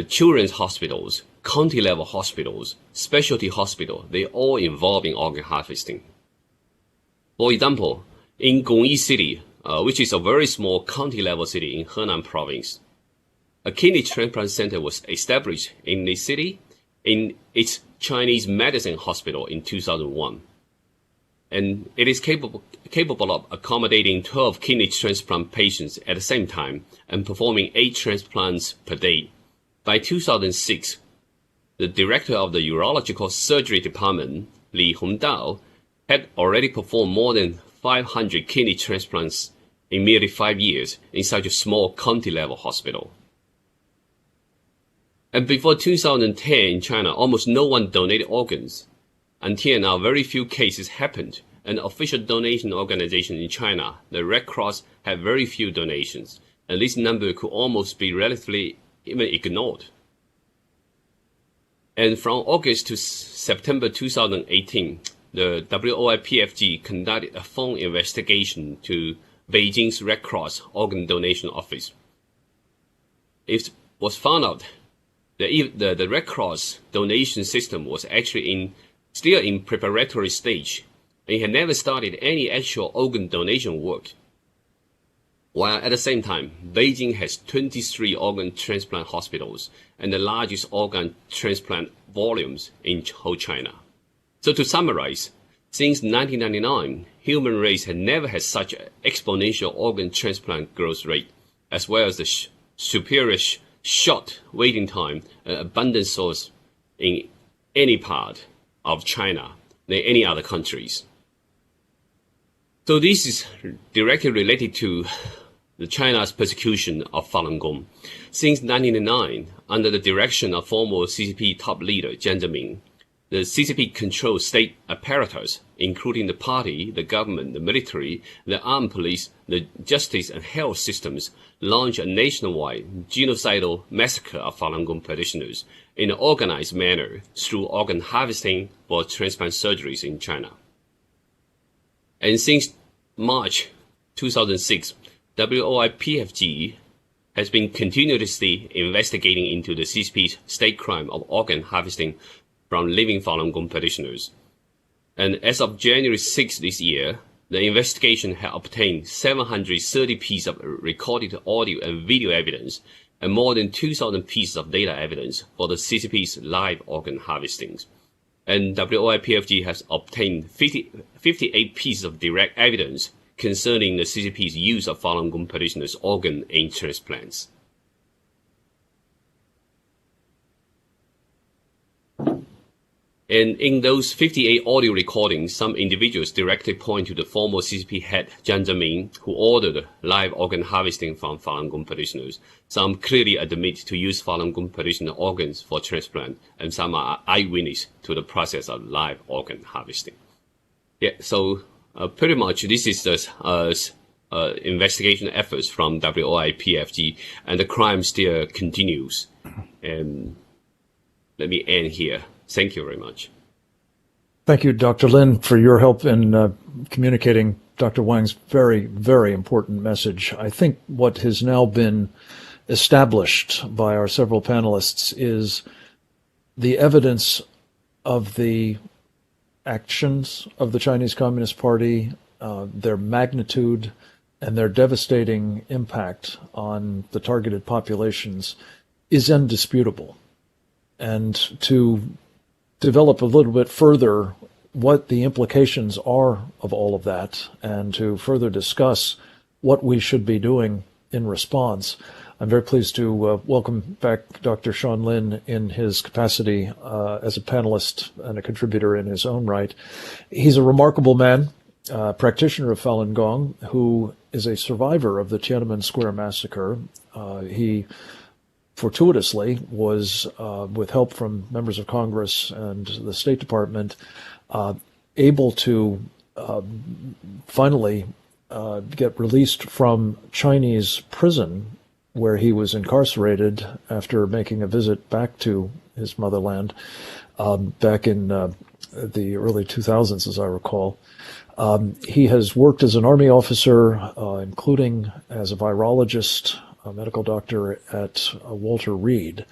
children's hospitals, county-level hospitals, specialty hospitals, they all involve in organ harvesting. For example, in Gongyi City, which is a very small county-level city in Henan province, a kidney transplant center was established in the city in its Chinese medicine hospital in 2001. And it is capable of accommodating 12 kidney transplant patients at the same time and performing 8 transplants per day. By 2006, the director of the urological surgery department, Li Hongdao, had already performed more than 500 kidney transplants in merely 5 years in such a small county-level hospital. And before 2010 in China, almost no one donated organs. Until now, very few cases happened. An official donation organization in China, the Red Cross, had very few donations, and this number could almost be relatively even ignored. And from August to September 2018, the WOIPFG conducted a phone investigation to Beijing's Red Cross Organ Donation Office. It was found out that the Red Cross donation system was actually still in preparatory stage. It had never started any actual organ donation work. While at the same time, Beijing has 23 organ transplant hospitals and the largest organ transplant volumes in whole China. So to summarize, since 1999, human race had never had such an exponential organ transplant growth rate, as well as the superior short waiting time and abundant source in any part of China than any other countries. So this is directly related to China's persecution of Falun Gong. Since 1999, under the direction of former CCP top leader Jiang Zemin, the CCP controls state apparatus, including the party, the government, the military, the armed police, the justice and health systems, launched a nationwide genocidal massacre of Falun Gong practitioners in an organized manner through organ harvesting for transplant surgeries in China. And since March 2006, WOI-PFG has been continuously investigating into the CCP's state crime of organ harvesting from living Falun Gong petitioners. And as of January 6 this year, the investigation had obtained 730 pieces of recorded audio and video evidence and more than 2,000 pieces of data evidence for the CCP's live organ harvestings. And WOI-PFG has obtained 58 pieces of direct evidence concerning the CCP's use of Falun Gong petitioners' organ in transplants. And in those 58 audio recordings, some individuals directly point to the former CCP head Jiang Zemin, who ordered live organ harvesting from Falun Gong petitioners. Some clearly admit to use Falun Gong petitioner organs for transplant, and some are eyewitness to the process of live organ harvesting. Yeah, so pretty much this is the investigation efforts from WOI-PFG, and the crime still continues. And let me end here. Thank you very much. Thank you, Dr. Lin, for your help in communicating Dr. Wang's very, very important message. I think what has now been established by our several panelists is the evidence of the actions of the Chinese Communist Party, their magnitude, and their devastating impact on the targeted populations is indisputable. And to develop a little bit further what the implications are of all of that and to further discuss what we should be doing in response, I'm very pleased to welcome back Dr. Sean Lin in his capacity as a panelist and a contributor in his own right. He's a remarkable man, practitioner of Falun Gong, who is a survivor of the Tiananmen Square massacre. He fortuitously was, with help from members of Congress and the State Department, able to finally get released from Chinese prison where he was incarcerated after making a visit back to his motherland back in the early 2000s, as I recall. He has worked as an Army officer, including as a virologist, a medical doctor at Walter Reed,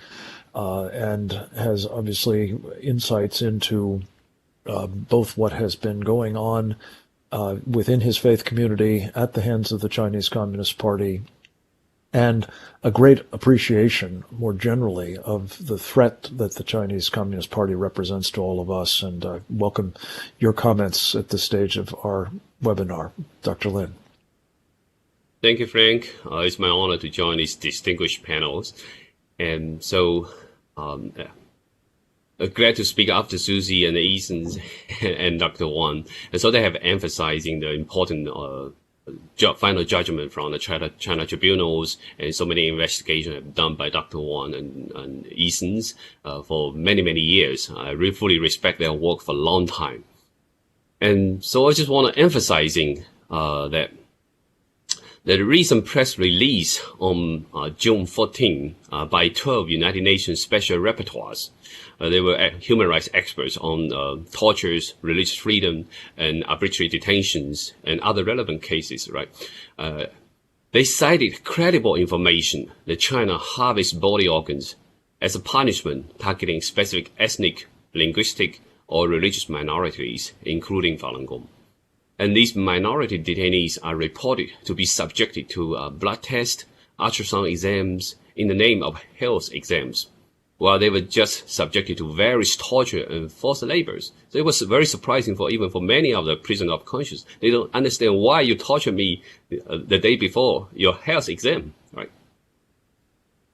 and has obviously insights into both what has been going on within his faith community at the hands of the Chinese Communist Party, and a great appreciation more generally of the threat that the Chinese Communist Party represents to all of us. And welcome your comments at this stage of our webinar. Dr. Lin. Thank you, Frank. It's my honor to join these distinguished panels. And so glad to speak after Susie and Ethan and Dr. Wang. And so they have emphasizing the important final judgment from the China tribunals, and so many investigations have done by Dr. Wang and Ethan for many, many years. I really fully respect their work for a long time. And so I just want to emphasizing that the recent press release on June 14 by 12 United Nations Special Rapporteurs, they were human rights experts on tortures, religious freedom, and arbitrary detentions, and other relevant cases, right? They cited credible information that China harvests body organs as a punishment targeting specific ethnic, linguistic, or religious minorities, including Falun Gong. And these minority detainees are reported to be subjected to blood tests, ultrasound exams in the name of health exams, while they were just subjected to various torture and forced labors. So it was very surprising even for many of the prisoners of conscience. They don't understand why you tortured me the day before your health exam, right?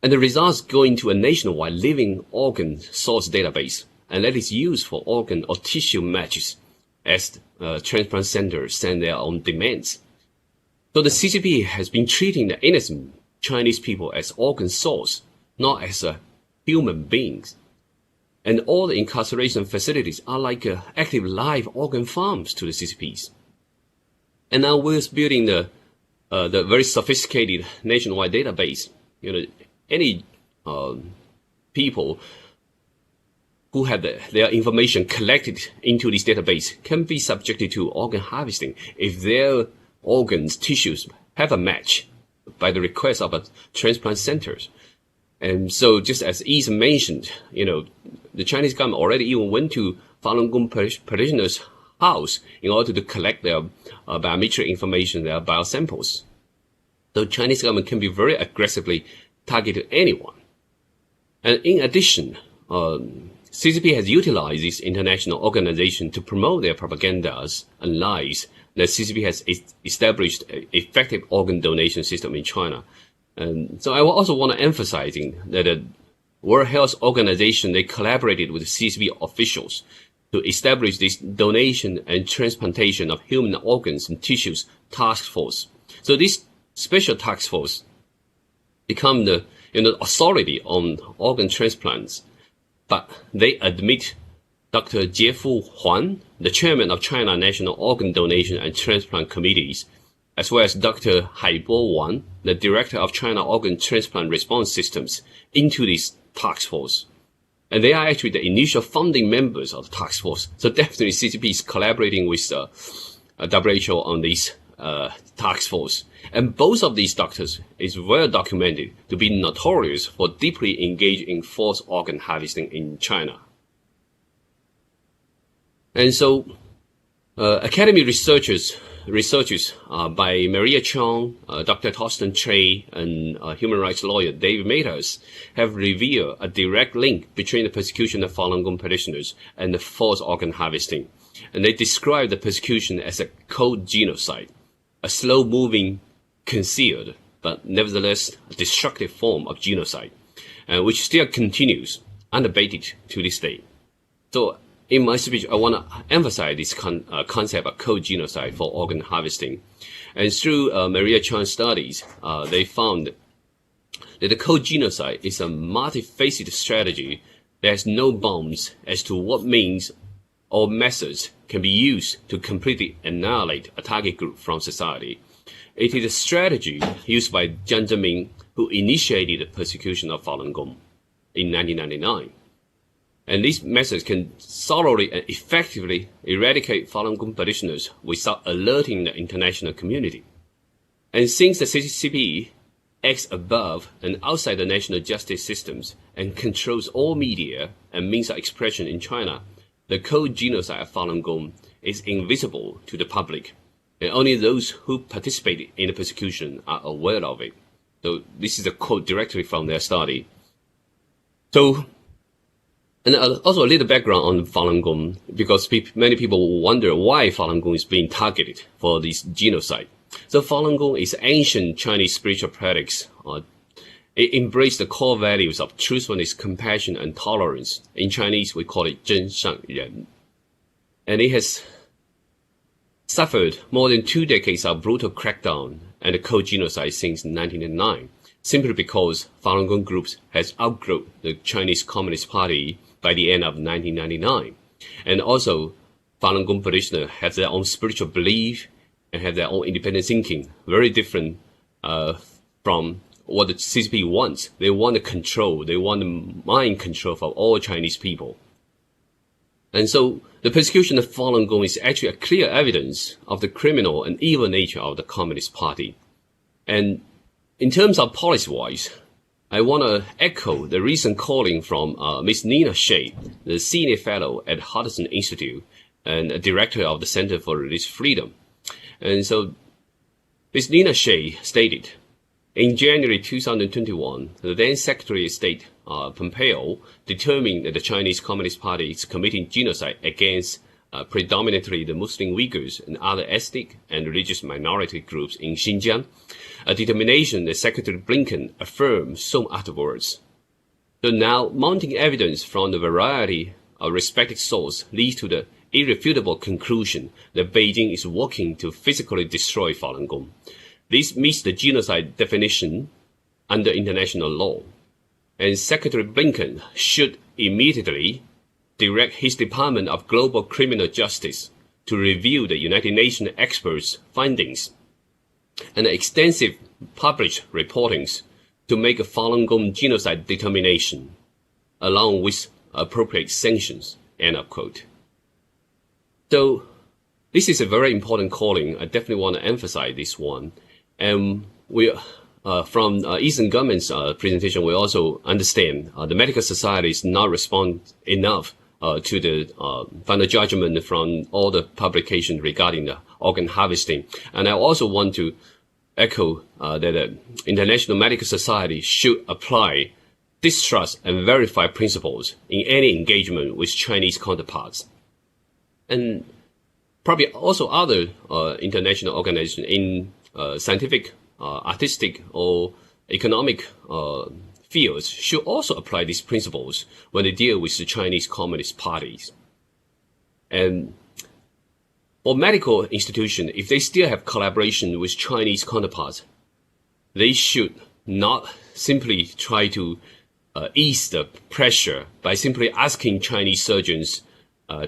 And the results go into a nationwide living organ source database, and that is used for organ or tissue matches as transplant centers send their own demands. So the CCP has been treating the innocent Chinese people as organ source, not as human beings. And all the incarceration facilities are like active live organ farms to the CCPs. And now we're building the very sophisticated nationwide database. You know, any people who have their information collected into this database can be subjected to organ harvesting if their organs, tissues have a match by the request of a transplant centers. And so just as Isa mentioned, the Chinese government already even went to Falun Gong parishioners' house in order to collect their biometric information, their biosamples. So Chinese government can be very aggressively targeted anyone. And in addition, CCP has utilized this international organization to promote their propagandas and lies that CCP has established an effective organ donation system in China. And so I also want to emphasize that the World Health Organization, they collaborated with CCP officials to establish this donation and transplantation of human organs and tissues task force. So this special task force become the authority on organ transplants, but they admit Dr. Jiefu Huan, the chairman of China National Organ Donation and Transplant Committees, as well as Dr. Haibo Wang, the director of China Organ Transplant Response Systems, into this task force. And they are actually the initial founding members of the task force. So definitely CCP is collaborating with WHO on this task force. And both of these doctors is well documented to be notorious for deeply engaged in forced organ harvesting in China. And so academic researchers by Maria Chong, Dr. Torsten Chey, and human rights lawyer David Matas have revealed a direct link between the persecution of Falun Gong parishioners and the forced organ harvesting. And they describe the persecution as a cold genocide, a slow-moving, concealed, but nevertheless a destructive form of genocide, which still continues unabated to this day. So in my speech, I want to emphasize this concept of cold genocide for organ harvesting. And through Maria Chan's studies, they found that the cold genocide is a multifaceted strategy that has no bounds as to what means or methods can be used to completely annihilate a target group from society. It is a strategy used by Jiang Zemin, who initiated the persecution of Falun Gong in 1999. And these methods can thoroughly and effectively eradicate Falun Gong parishioners without alerting the international community. And since the CCP acts above and outside the national justice systems and controls all media and means of expression in China, the cold genocide of Falun Gong is invisible to the public, and only those who participated in the persecution are aware of it. So this is a quote directly from their study. So, and also a little background on Falun Gong, because many people wonder why Falun Gong is being targeted for this genocide. So Falun Gong is ancient Chinese spiritual practice. It embraced the core values of truthfulness, compassion, and tolerance. In Chinese, we call it 真善人. And it has suffered more than 2 decades of brutal crackdown and a cold genocide since 1909, simply because Falun Gong groups has outgrown the Chinese Communist Party by the end of 1999. And also, Falun Gong parishioners have their own spiritual belief and have their own independent thinking, very different from what the CCP wants. They want the control, they want the mind control for all Chinese people. And so the persecution of Falun Gong is actually a clear evidence of the criminal and evil nature of the Communist Party. And in terms of policy-wise, I want to echo the recent calling from Ms. Nina Shea, the senior fellow at Hudson Institute and a director of the Center for Religious Freedom. And so Ms. Nina Shea stated, in January 2021, the then Secretary of State Pompeo determined that the Chinese Communist Party is committing genocide against predominantly the Muslim Uyghurs and other ethnic and religious minority groups in Xinjiang, a determination that Secretary Blinken affirmed soon afterwards. So now, mounting evidence from the variety of respected sources leads to the irrefutable conclusion that Beijing is working to physically destroy Falun Gong. This meets the genocide definition under international law, and Secretary Blinken should immediately direct his Department of Global Criminal Justice to review the United Nations experts' findings and extensive published reportings to make a Falun Gong genocide determination, along with appropriate sanctions, end of quote. So, this is a very important calling. I definitely want to emphasize this one. And we, from Eastern government's presentation, we also understand the medical society is not respond enough to the final judgment from all the publications regarding the organ harvesting. And I also want to echo that the International Medical Society should apply distrust and verify principles in any engagement with Chinese counterparts. And probably also other international organizations in scientific, artistic, or economic fields should also apply these principles when they deal with the Chinese Communist parties. And for medical institutions, if they still have collaboration with Chinese counterparts, they should not simply try to ease the pressure by simply asking Chinese surgeons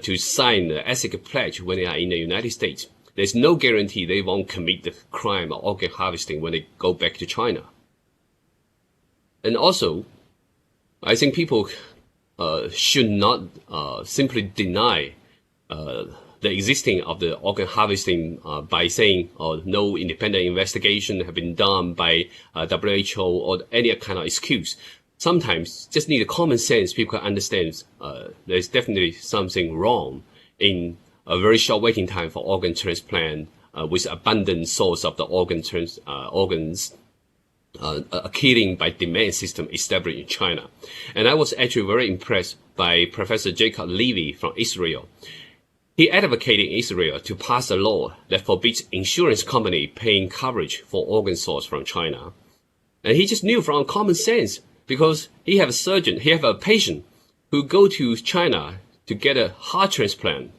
to sign the ethical pledge when they are in the United States. There's no guarantee they won't commit the crime of organ harvesting when they go back to China. And also, I think people should not simply deny the existing of the organ harvesting by saying no independent investigation have been done by WHO or any kind of excuse. Sometimes just need a common sense. People can understand there's definitely something wrong in a very short waiting time for organ transplant with abundant source of the organs killing by demand system established in China. And I was actually very impressed by Professor Jacob Levy from Israel. He advocated in Israel to pass a law that forbids insurance company paying coverage for organ source from China. And he just knew from common sense, because he have a patient who go to China to get a heart transplant.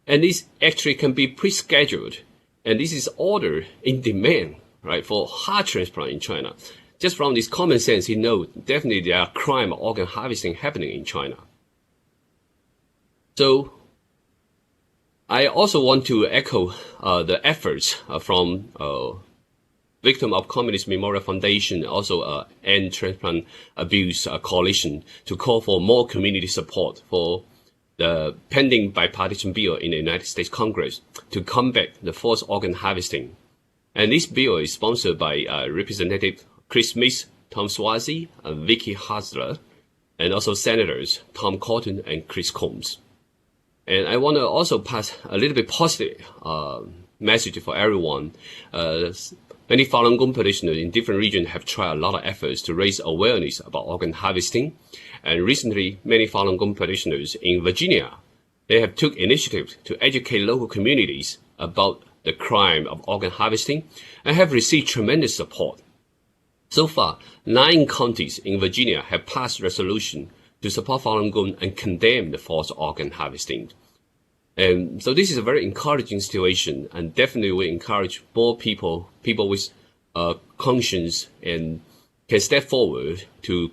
And this actually can be pre-scheduled. And this is ordered in demand, right, for heart transplant in China. Just from this common sense, he knows definitely there are crime of organ harvesting happening in China. So I also want to echo the efforts from Victim of Communist Memorial Foundation, also End Transplant Abuse Coalition, to call for more community support for the pending bipartisan bill in the United States Congress to combat the forced organ harvesting. And this bill is sponsored by Representative Chris Smith, Tom Suozzi, Vicky Hasler, and also Senators Tom Cotton and Chris Combs. And I want to also pass a little bit positive message for everyone. Many Falun Gong practitioners in different regions have tried a lot of efforts to raise awareness about organ harvesting. And recently, many Falun Gong practitioners in Virginia, they have took initiative to educate local communities about the crime of organ harvesting and have received tremendous support. So far, 9 counties in Virginia have passed resolution to support Falun Gong and condemn the forced organ harvesting. And so this is a very encouraging situation, and definitely we encourage more people with conscience and can step forward to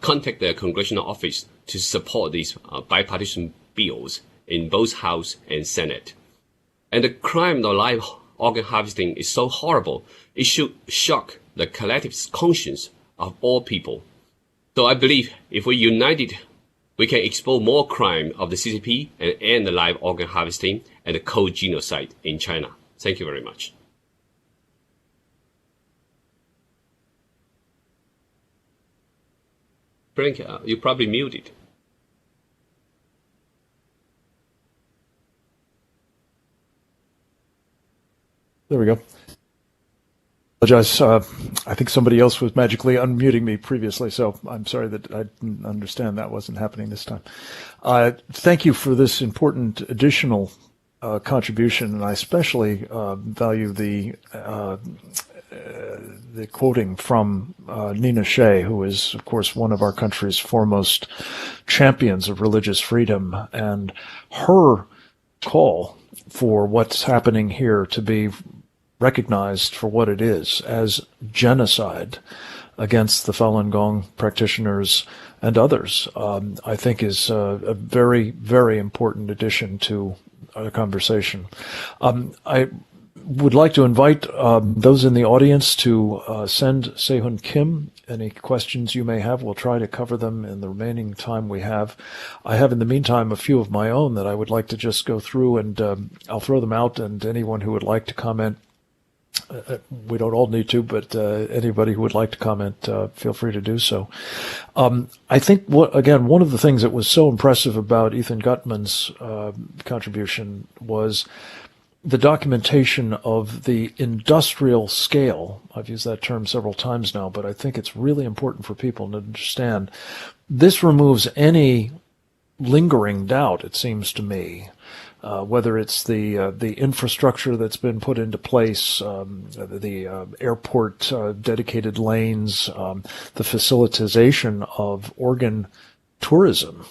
contact their congressional office to support these bipartisan bills in both House and Senate. And the crime of live organ harvesting is so horrible, it should shock the collective conscience of all people. So I believe if we united, we can expose more crime of the CCP and end the live organ harvesting and the cold genocide in China. Thank you very much. Frank, you probably muted. There we go. Apologize. I think somebody else was magically unmuting me previously, so I'm sorry that I didn't understand that wasn't happening this time. Thank you for this important additional contribution, and I especially value the quoting from Nina Shea, who is, of course, one of our country's foremost champions of religious freedom, and her call for what's happening here to be recognized for what it is, as genocide against the Falun Gong practitioners and others, I think is a very, very important addition to our conversation. would like to invite those in the audience to send Sehun Kim any questions you may have. We'll try to cover them in the remaining time we have. I have, in the meantime, a few of my own that I would like to just go through, and I'll throw them out, and anyone who would like to comment, we don't all need to, but anybody who would like to comment, feel free to do so. I think, one of the things that was so impressive about Ethan Gutman's contribution was the documentation of the industrial scale. I've used that term several times now, but I think it's really important for people to understand. This removes any lingering doubt, it seems to me, whether it's the infrastructure that's been put into place, the airport dedicated lanes, the facilitization of organ tourism,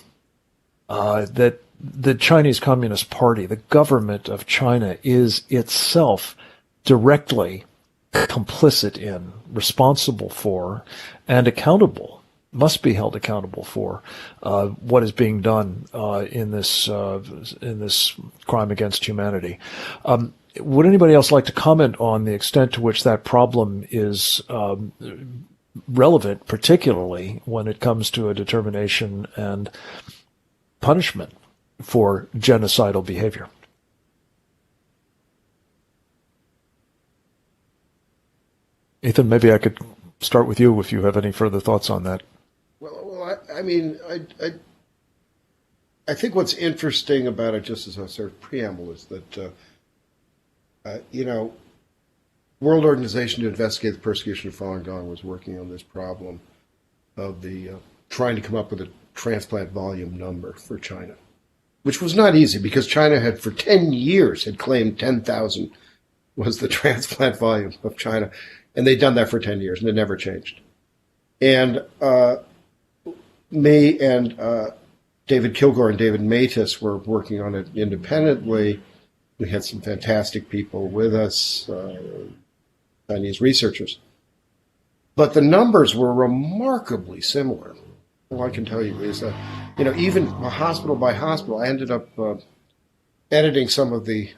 that the Chinese Communist Party, the government of China, is itself directly complicit in, responsible for, and must be held accountable for what is being done in this crime against humanity. Would anybody else like to comment on the extent to which that problem is relevant, particularly when it comes to a determination and punishment for genocidal behavior? Ethan, maybe I could start with you if you have any further thoughts on that. Well, I think what's interesting about it, just as a sort of preamble, is that, World Organization to Investigate the Persecution of Falun Gong was working on this problem of the trying to come up with a transplant volume number for China, which was not easy because China had for 10 years had claimed 10,000 was the transplant volume of China. And they'd done that for 10 years and it never changed. And me and David Kilgore and David Matus were working on it independently. We had some fantastic people with us, Chinese researchers. But the numbers were remarkably similar. All I can tell you is that, even hospital by hospital, I ended up editing some of the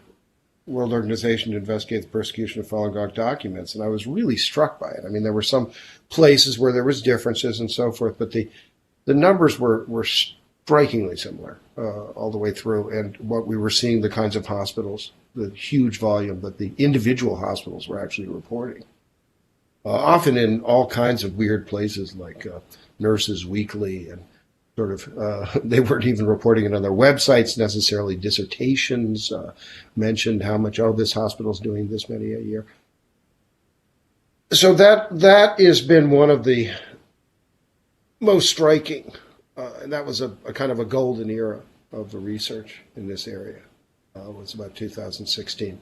World Organization to Investigate the Persecution of Falun Gong documents, and I was really struck by it. I mean, there were some places where there was differences and so forth, but the numbers were strikingly similar all the way through, and what we were seeing, the kinds of hospitals, the huge volume that the individual hospitals were actually reporting, often in all kinds of weird places like Nurses Weekly, and sort of, they weren't even reporting it on their websites necessarily. Dissertations mentioned how much, this hospital's doing this many a year. So that has been one of the most striking, and that was a kind of a golden era of the research in this area. It was about 2016.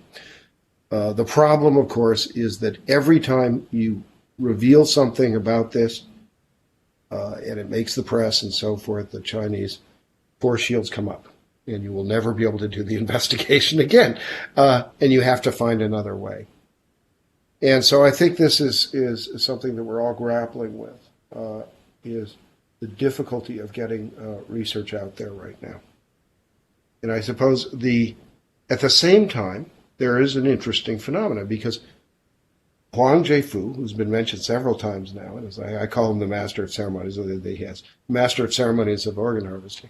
The problem, of course, is that every time you reveal something about this, and it makes the press and so forth, the Chinese force shields come up, and you will never be able to do the investigation again, and you have to find another way. And so I think this is something that we're all grappling with, is the difficulty of getting research out there right now. And I suppose at the same time, there is an interesting phenomenon, because Huang Jiefu, who's been mentioned several times now, and as I call him the master of ceremonies, he has master of ceremonies of organ harvesting,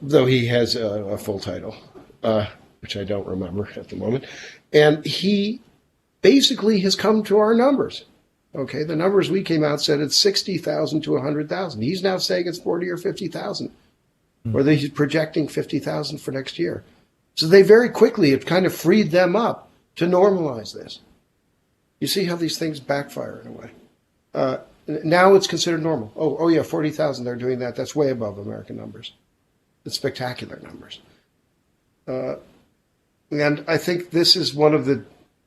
though he has a full title, which I don't remember at the moment. And he basically has come to our numbers. Okay, the numbers we came out said it's 60,000 to 100,000. He's now saying it's 40 or 50,000, or that he's projecting 50,000 for next year. So they very quickly have kind of freed them up to normalize this. You see how these things backfire in a way. Now it's considered normal. Oh yeah, 40,000, they're doing that. That's way above American numbers. It's spectacular numbers. And I think this is one of the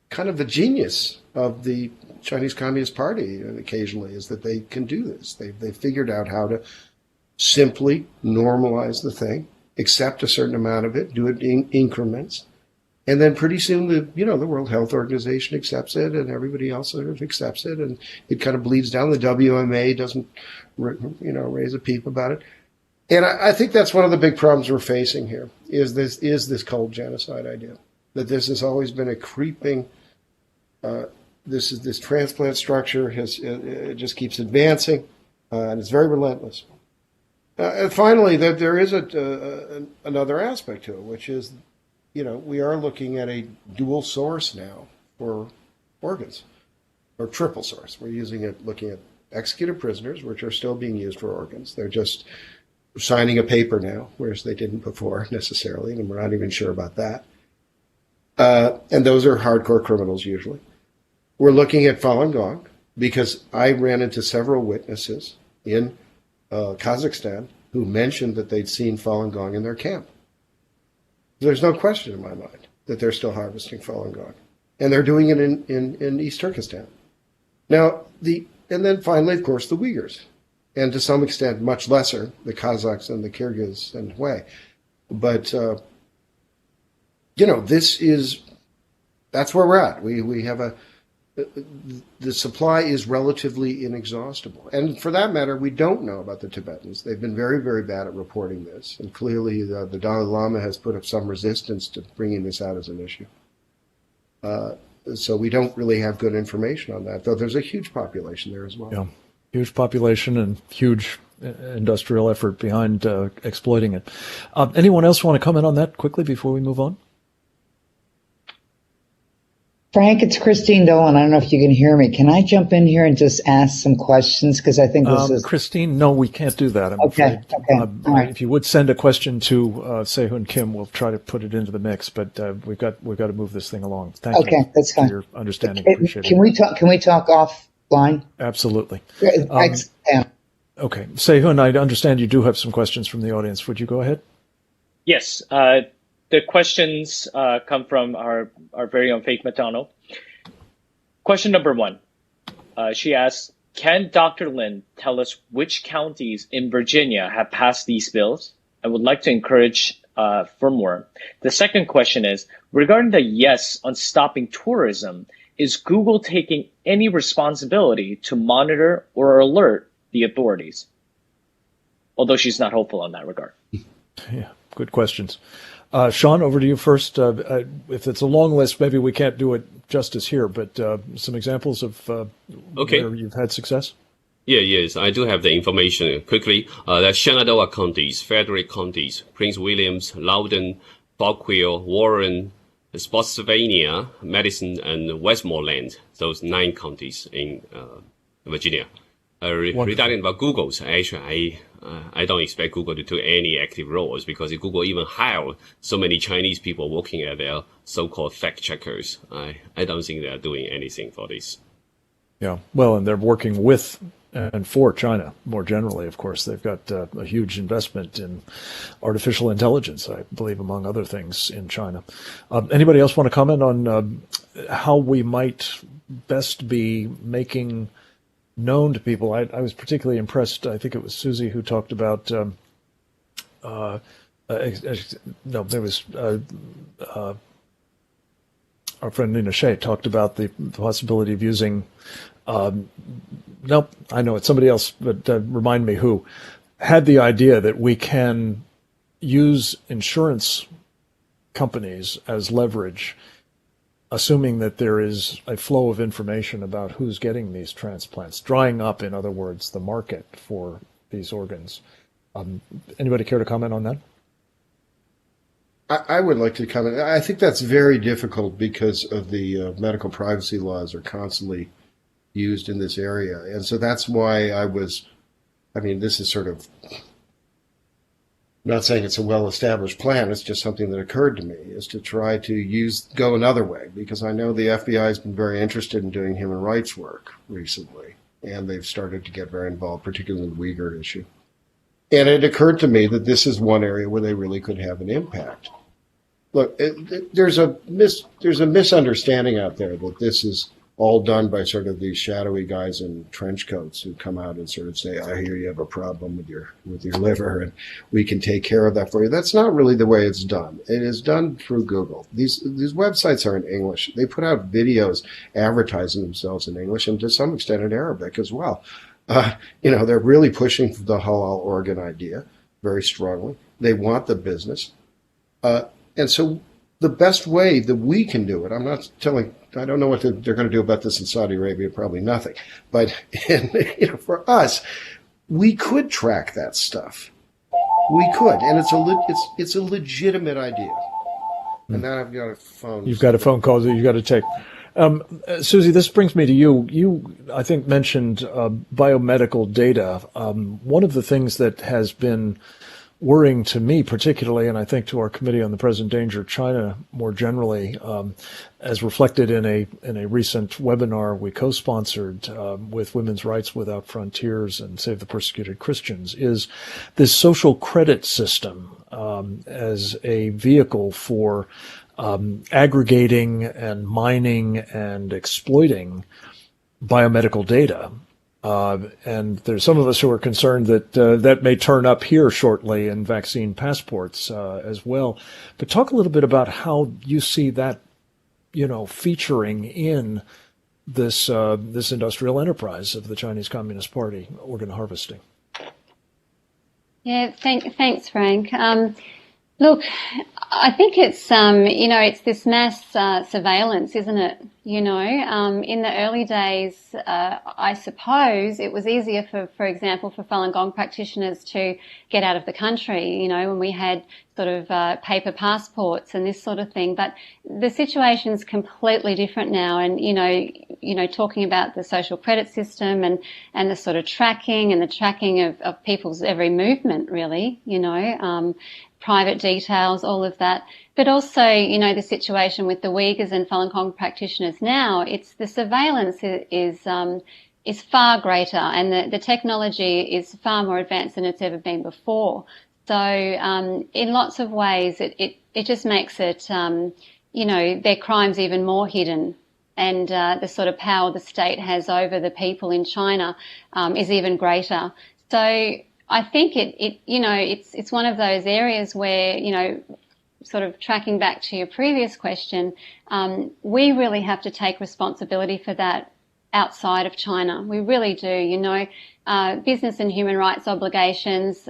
kind of the genius of the Chinese Communist Party occasionally, is that they can do this. They've figured out how to simply normalize the thing, accept a certain amount of it, do it in increments. And then pretty soon the World Health Organization accepts it, and everybody else sort of accepts it, and it kind of bleeds down. The WMA doesn't, raise a peep about it. And I think that's one of the big problems we're facing here, is this cold genocide idea. that this has always been a creeping. This transplant structure it just keeps advancing, and it's very relentless. And finally, that there is another aspect to it, which is, we are looking at a dual source now for organs, or triple source. We're looking at executed prisoners, which are still being used for organs. They're just signing a paper now, whereas they didn't before necessarily, and we're not even sure about that. And those are hardcore criminals usually. We're looking at Falun Gong, because I ran into several witnesses in Kazakhstan who mentioned that they'd seen Falun Gong in their camp. There's no question in my mind that they're still harvesting Falun Gong. And they're doing it in East Turkestan. Now, and then finally, of course, the Uyghurs. And to some extent, much lesser, the Kazakhs and the Kyrgyz and Hui. But, that's where we're at. We have the supply is relatively inexhaustible. And for that matter, we don't know about the Tibetans. They've been very, very bad at reporting this. And clearly the Dalai Lama has put up some resistance to bringing this out as an issue. So we don't really have good information on that, though there's a huge population there as well. Yeah, huge population and huge industrial effort behind exploiting it. Anyone else want to comment on that quickly before we move on? Frank, it's Christine Dolan. I don't know if you can hear me. Can I jump in here and just ask some questions? Because I think this is... Christine, no, we can't do that, I'm afraid. Okay. Right. If you would send a question to Sehun Kim, we'll try to put it into the mix, but we've got to move this thing along. Thank you that's fine. for your understanding. Appreciate it. Can we talk offline? Absolutely. Okay. Sehun, I understand you do have some questions from the audience. Would you go ahead? Yes. The questions come from our very own Faith McDonald. Question number 1. She asks, can Dr. Lin tell us which counties in Virginia have passed these bills? I would like to encourage for more. The second question is, regarding the yes on stopping tourism, is Google taking any responsibility to monitor or alert the authorities? Although she's not hopeful in that regard. Yeah, good questions. Sean, over to you first. If it's a long list, maybe we can't do it justice here, but some examples of where you've had success? Yes, I do have the information quickly. That Shenandoah counties, Frederick counties, Prince Williams, Loudoun, Fauquier, Warren, Spotsylvania, Madison, and Westmoreland. Those 9 counties in Virginia. Regarding about Google's, actually, I don't expect Google to do any active roles because Google even hired so many Chinese people working at their so-called fact checkers. I don't think they're doing anything for this. Yeah, well, and they're working with and for China more generally, of course. They've got a huge investment in artificial intelligence, I believe, among other things in China. Anybody else want to comment on how we might best be making known to people? I was particularly impressed. I think it was Susie who talked about. Our friend Nina Shea talked about the possibility of using. Nope, I know it's somebody else, but remind me who had the idea that we can use insurance companies as leverage, assuming that there is a flow of information about who's getting these transplants, drying up, in other words, the market for these organs. Anybody care to comment on that? I would like to comment. I think that's very difficult because of the medical privacy laws are constantly used in this area. And so that's why this is sort of, I'm not saying it's a well-established plan, it's just something that occurred to me, is to try to go another way, because I know the FBI has been very interested in doing human rights work recently, and they've started to get very involved, particularly in the Uyghur issue. And it occurred to me that this is one area where they really could have an impact. Look, there's a misunderstanding out there that this is all done by sort of these shadowy guys in trench coats who come out and sort of say, I hear you have a problem with your liver and we can take care of that for you. That's not really the way it's done. It is done through Google. These websites are in English. They put out videos advertising themselves in English and to some extent in Arabic as well. They're really pushing the halal organ idea very strongly. They want the business. And so the best way that we can do it, I don't know what they're going to do about this in Saudi Arabia, probably nothing. But for us, we could track that stuff. We could, and it's a legitimate idea. And now I've got a phone. You've got a phone call that you've got to take. Susie, this brings me to you. You, I think, mentioned biomedical data. One of the things that has been worrying to me particularly, and I think to our Committee on the Present Danger of China more generally, as reflected in a recent webinar we co-sponsored with Women's Rights Without Frontiers and Save the Persecuted Christians, is this social credit system as a vehicle for aggregating and mining and exploiting biomedical data. And there's some of us who are concerned that that may turn up here shortly in vaccine passports as well. But talk a little bit about how you see that, featuring in this industrial enterprise of the Chinese Communist Party, organ harvesting. Yeah, thanks, Frank. Look, I think it's it's this mass surveillance, isn't it? In the early days, I suppose it was easier for example, for Falun Gong practitioners to get out of the country, when we had sort of paper passports and this sort of thing. But the situation's completely different now. And, talking about the social credit system and the sort of tracking and the tracking of people's every movement, really, private details, all of that. But also, the situation with the Uyghurs and Falun Gong practitioners now, it's the surveillance is far greater, and the technology is far more advanced than it's ever been before. So, in lots of ways, it just makes it, their crimes even more hidden. And the sort of power the state has over the people in China is even greater. So I think it's one of those areas where, sort of tracking back to your previous question, we really have to take responsibility for that outside of China. We really do. Business and human rights obligations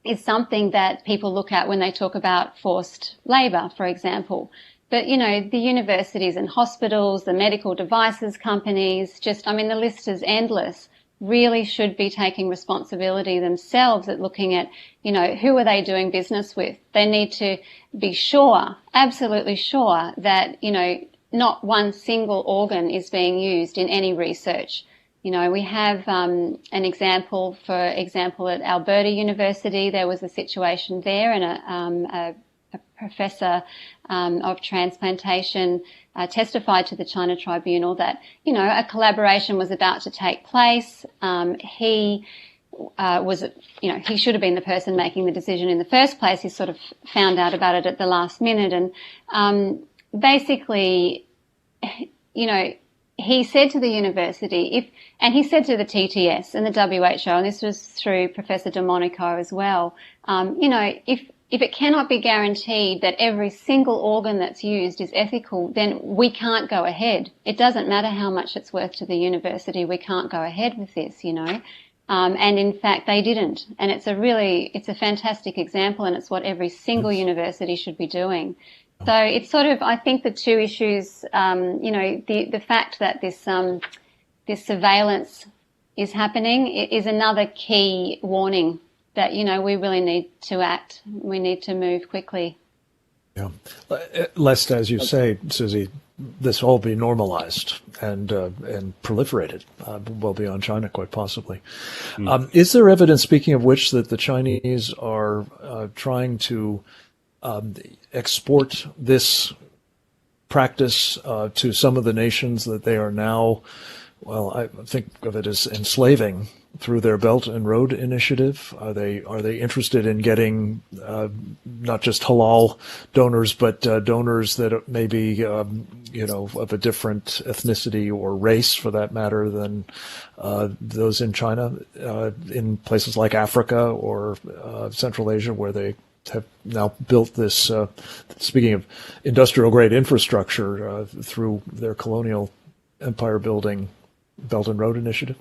is something that people look at when they talk about forced labour, for example. But, the universities and hospitals, the medical devices companies, the list is endless, really should be taking responsibility themselves at looking at, who are they doing business with? They need to be sure, absolutely sure, that, not one single organ is being used in any research. We have an example, for example, at Alberta University, there was a situation there, and a professor of transplantation testified to the China Tribunal that, a collaboration was about to take place. He should have been the person making the decision in the first place. He sort of found out about it at the last minute. And basically, he said to the university, he said to the TTS and the WHO, and this was through Professor Delmonico as well, if it cannot be guaranteed that every single organ that's used is ethical, then we can't go ahead. It doesn't matter how much it's worth to the university, we can't go ahead with this, and in fact they didn't. And it's a fantastic example, and it's what every single university should be doing. So it's sort of, I think the two issues, the fact that this surveillance is happening is another key warning that, we really need to act. We need to move quickly. Yeah. Lest, as you say, Susie, this all be normalized and proliferated well beyond China, quite possibly. Is there evidence, speaking of which, that the Chinese are trying to export this practice to some of the nations that they are now, I think of it as enslaving through their Belt and Road Initiative? Are they interested in getting not just halal donors, but donors that may be of a different ethnicity or race, for that matter, than those in China, in places like Africa or Central Asia, where they have now built this, speaking of industrial grade infrastructure, through their colonial empire building Belt and Road Initiative?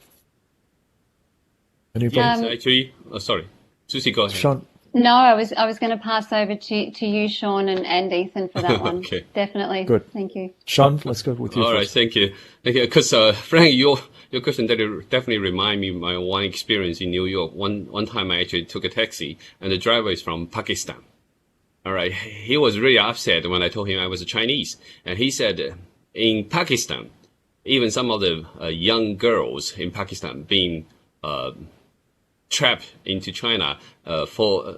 Anybody? Yes, actually, sorry. Susie, go ahead. Sean? No, I was going to pass over to you, Sean, and Ethan for that one. Okay. Definitely. Good. Thank you. Sean, let's go with you All first. right, thank you. Because Frank, your question definitely remind me of my one experience in New York. One time I actually took a taxi, and the driver is from Pakistan. All right, he was really upset when I told him I was a Chinese, and he said in Pakistan, even some of the young girls in Pakistan being trapped into China for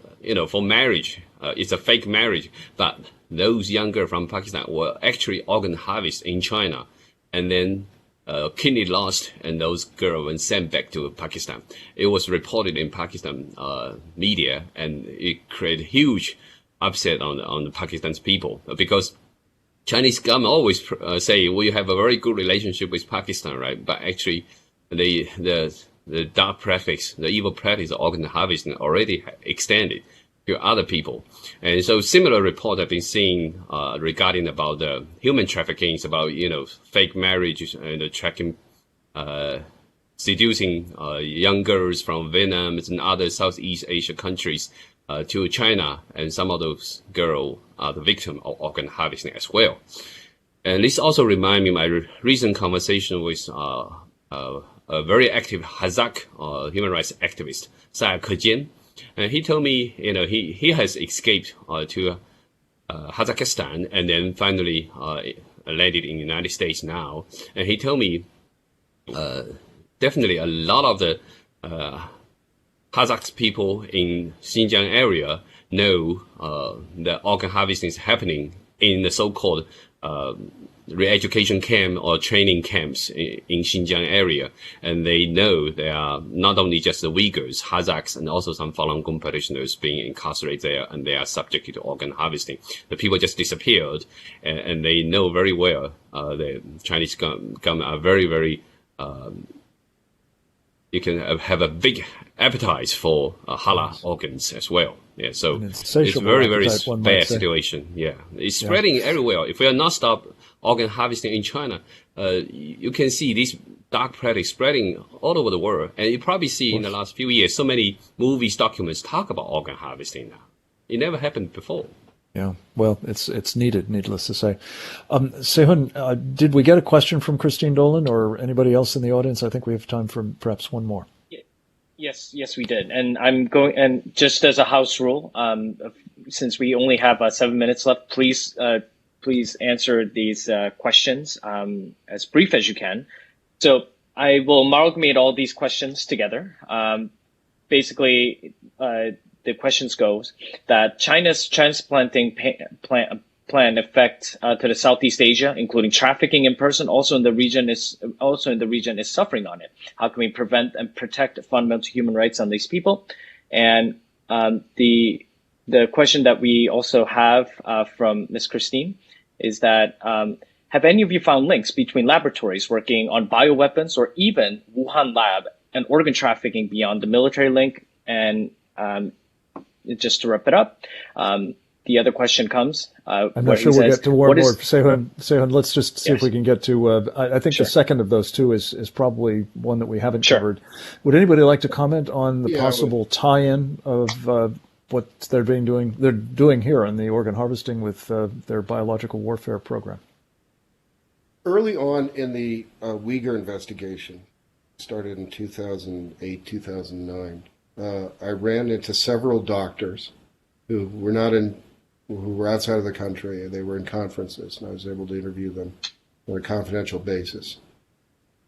marriage. It's a fake marriage, but those young girls from Pakistan were actually organ harvested in China, and then kidney lost, and those girls were sent back to Pakistan. It was reported in Pakistan media, and it created huge upset on the Pakistan's people, because Chinese government always say we have a very good relationship with Pakistan, right? But actually, the dark practice, the evil practice of organ harvesting already extended to other people. And so similar reports have been seen regarding about the human trafficking, about, fake marriages and tracking, seducing young girls from Vietnam and other Southeast Asia countries to China. And some of those girls are the victim of organ harvesting as well. And this also reminds me of my recent conversation with a very active Kazakh human rights activist, Saya Kejian. And he told me, he has escaped to Kazakhstan and then finally landed in the United States now. And he told me definitely a lot of the Kazakh people in Xinjiang area know that organ harvesting is happening in the so-called re-education camp or training camps in Xinjiang area. And they know they are not only just the Uyghurs, Kazakhs, and also some Falun Gong practitioners being incarcerated there, and they are subject to organ harvesting. The people just disappeared, and they know very well the Chinese government are very, very you can have a big appetite for halal organs as well. Yeah, so it's very, very bad situation. Yeah, it's spreading everywhere. If we are not stop organ harvesting in China, you can see this dark practice spreading all over the world. And you probably see in the last few years, so many movies, documents talk about organ harvesting now. It never happened before. Yeah, well, it's needed, needless to say. Sehun, did we get a question from Christine Dolan or anybody else in the audience? I think we have time for perhaps one more. Yes, we did. And and just as a house rule, since we only have 7 minutes left, please answer these questions as brief as you can. So I will amalgamate all these questions together. Basically, the questions goes that China's transplanting plan effect to the Southeast Asia, including trafficking in person, also in the region is suffering on it. How can we prevent and protect fundamental human rights on these people? And the question that we also have from Ms. Christine is that have any of you found links between laboratories working on bioweapons or even Wuhan lab and organ trafficking beyond the military link? And just to wrap it up, the other question comes. I'm not sure we'll get to one more. Sehun, let's just see if we can get to, I think the second of those two is probably one that we haven't covered. Would anybody like to comment on the possible tie-in of what they're doing here in the organ harvesting with their biological warfare program? Early on in the Uyghur investigation, started in 2008, 2009, I ran into several doctors who were outside of the country. They were in conferences, and I was able to interview them on a confidential basis.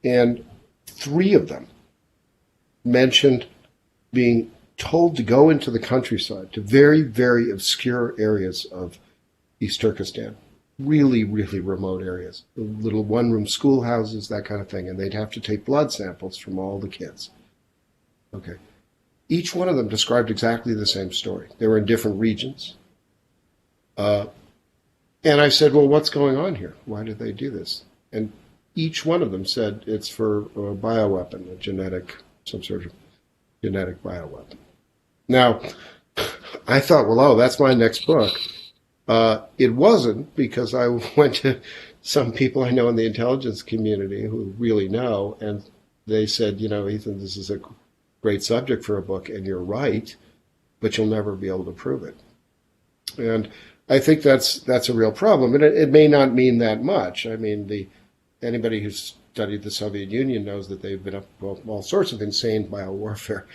And 3 of them mentioned being told to go into the countryside, to very, very obscure areas of East Turkestan, really, really remote areas, little one-room schoolhouses, that kind of thing, and they'd have to take blood samples from all the kids. Okay. Each one of them described exactly the same story. They were in different regions. And I said, well, what's going on here? Why did they do this? And each one of them said it's for a bioweapon, some sort of genetic bioweapon. Now, I thought, well, that's my next book. It wasn't, because I went to some people I know in the intelligence community who really know, and they said, Ethan, this is a great subject for a book, and you're right. but you'll never be able to prove it. And I think that's a real problem. And it may not mean that much. I mean, anybody who's studied the Soviet Union knows that they've been up to all sorts of insane biowarfare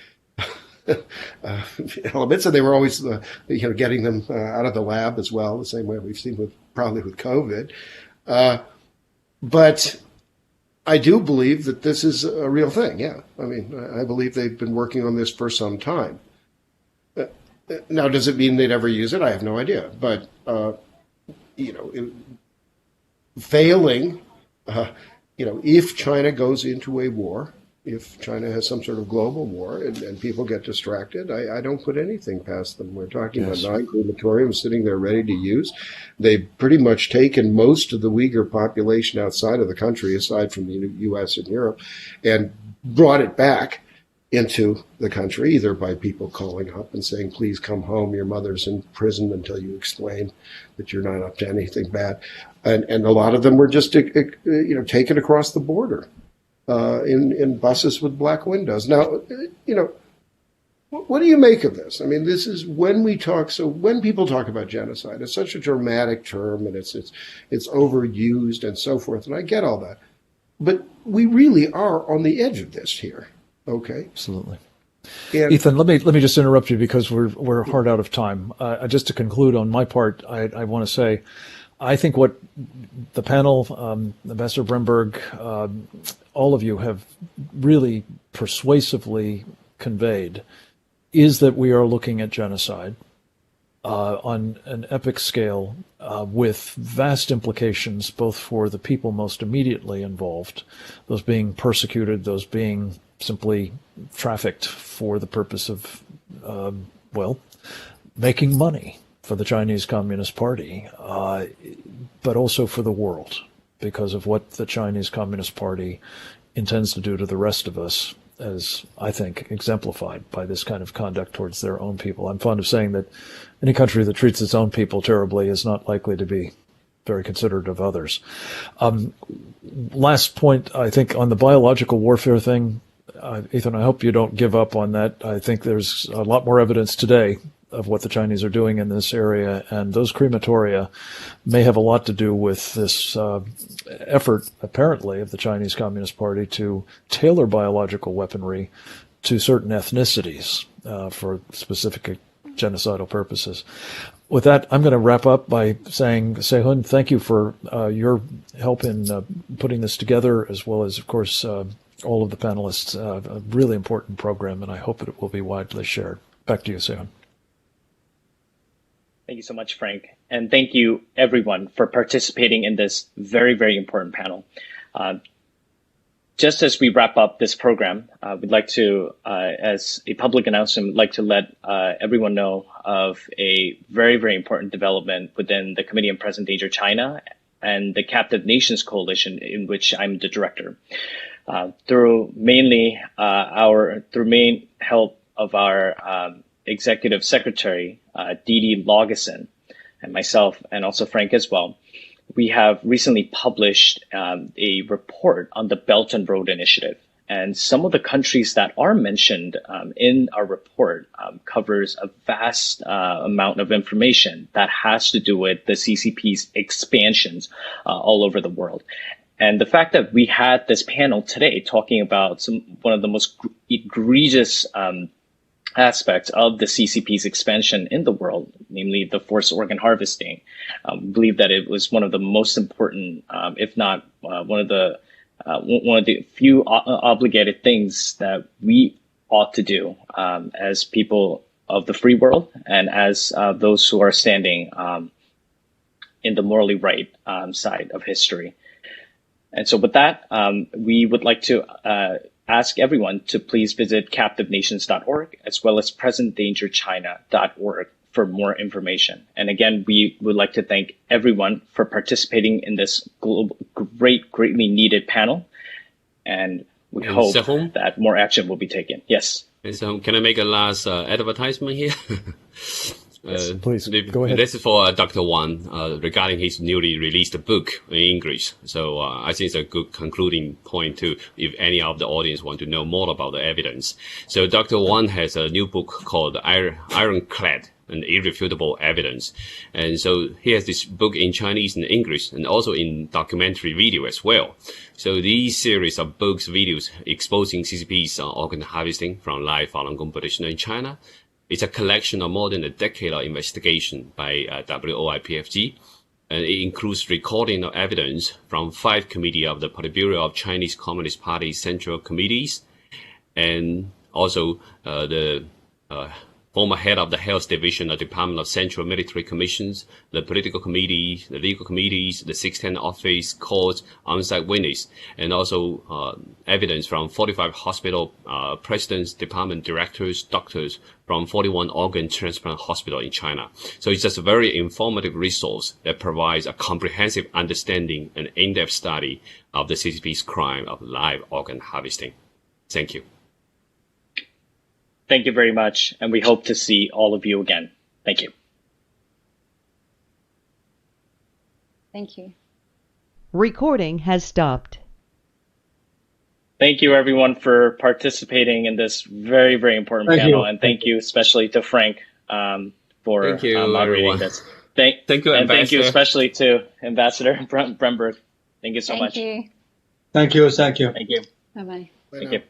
elements, and they were always, getting them out of the lab as well, the same way we've seen probably with COVID. But I do believe that this is a real thing. Yeah, I mean, I believe they've been working on this for some time. Now, does it mean they'd ever use it? I have no idea. But failing, if China goes into a war, if China has some sort of global war and people get distracted, I don't put anything past them. We're talking about 9 crematoriums sitting there ready to use. They've pretty much taken most of the Uyghur population outside of the country, aside from the U.S. and Europe, and brought it back into the country, either by people calling up and saying, please come home, your mother's in prison until you explain that you're not up to anything bad. And a lot of them were just, taken across the border in buses with black windows. Now, what do you make of this? I mean, this is when people talk about genocide, it's such a dramatic term and it's overused and so forth. And I get all that, but we really are on the edge of this here. Okay. Absolutely. And Ethan, let me just interrupt you because we're hard out of time. Just to conclude on my part, I want to say, I think what the panel, Ambassador Bremberg, all of you have really persuasively conveyed is that we are looking at genocide on an epic scale with vast implications both for the people most immediately involved, those being persecuted, those being simply trafficked for the purpose of, making money for the Chinese Communist Party, but also for the world because of what the Chinese Communist Party intends to do to the rest of us, as I think exemplified by this kind of conduct towards their own people. I'm fond of saying that any country that treats its own people terribly is not likely to be very considerate of others. Last point, I think, on the biological warfare thing, Ethan, I hope you don't give up on that. I think there's a lot more evidence today of what the Chinese are doing in this area, and those crematoria may have a lot to do with this effort, apparently, of the Chinese Communist Party to tailor biological weaponry to certain ethnicities for specific genocidal purposes. With that, I'm going to wrap up by saying, Sehun, thank you for your help in putting this together, as well as, of course, all of the panelists. A really important program, and I hope it will be widely shared. Back to you, Sehun. Thank you so much, Frank. And thank you, everyone, for participating in this very, very important panel. Just as we wrap up this program, we'd like to, as a public announcement, like to let everyone know of a very, very important development within the Committee on Present Danger China and the Captive Nations Coalition, in which I'm the director. Through main help of our Executive Secretary, Dee Laugesen, and myself, and also Frank as well, we have recently published a report on the Belt and Road Initiative. And some of the countries that are mentioned in our report covers a vast amount of information that has to do with the CCP's expansions all over the world. And the fact that we had this panel today talking about one of the most egregious aspects of the CCP's expansion in the world, namely the forced organ harvesting. We believe that it was one of the most important, if not one of the few obligated things that we ought to do as people of the free world and as those who are standing in the morally right side of history. And so with that, we would like to ask everyone to please visit captivenations.org as well as presentdangerchina.org for more information. And again, we would like to thank everyone for participating in this greatly needed panel. And we hope that more action will be taken. Yes. And so can I make a last advertisement here? Please, go ahead. This is for Dr. Wang regarding his newly released book in English. So I think it's a good concluding point too, if any of the audience want to know more about the evidence. So Dr. Wang has a new book called Ironclad and Irrefutable Evidence. And so he has this book in Chinese and English and also in documentary video as well. So these series of books, videos exposing CCP's organ harvesting from live Falun Gong practitioners in China. It's a collection of more than a decade of investigation by WOIPFG. And it includes recording of evidence from 5 committees of the Politburo of Chinese Communist Party Central Committees, and also the former head of the Health Division of the Department of Central Military Commissions, the Political Committee, the Legal Committees, the 610 Office, Courts, on-site witness, and also evidence from 45 hospital presidents, department directors, doctors from 41 organ transplant hospitals in China. So it's just a very informative resource that provides a comprehensive understanding and in-depth study of the CCP's crime of live organ harvesting. Thank you. Thank you very much, and we hope to see all of you again. Thank you. Thank you. Recording has stopped. Thank you, everyone, for participating in this very, very important panel, and thank you especially to Frank for moderating this. Thank you, and thank you especially to Ambassador Bremberg. Thank you so much. Thank you. Thank you. Thank you. Thank you. Bye-bye. Thank you.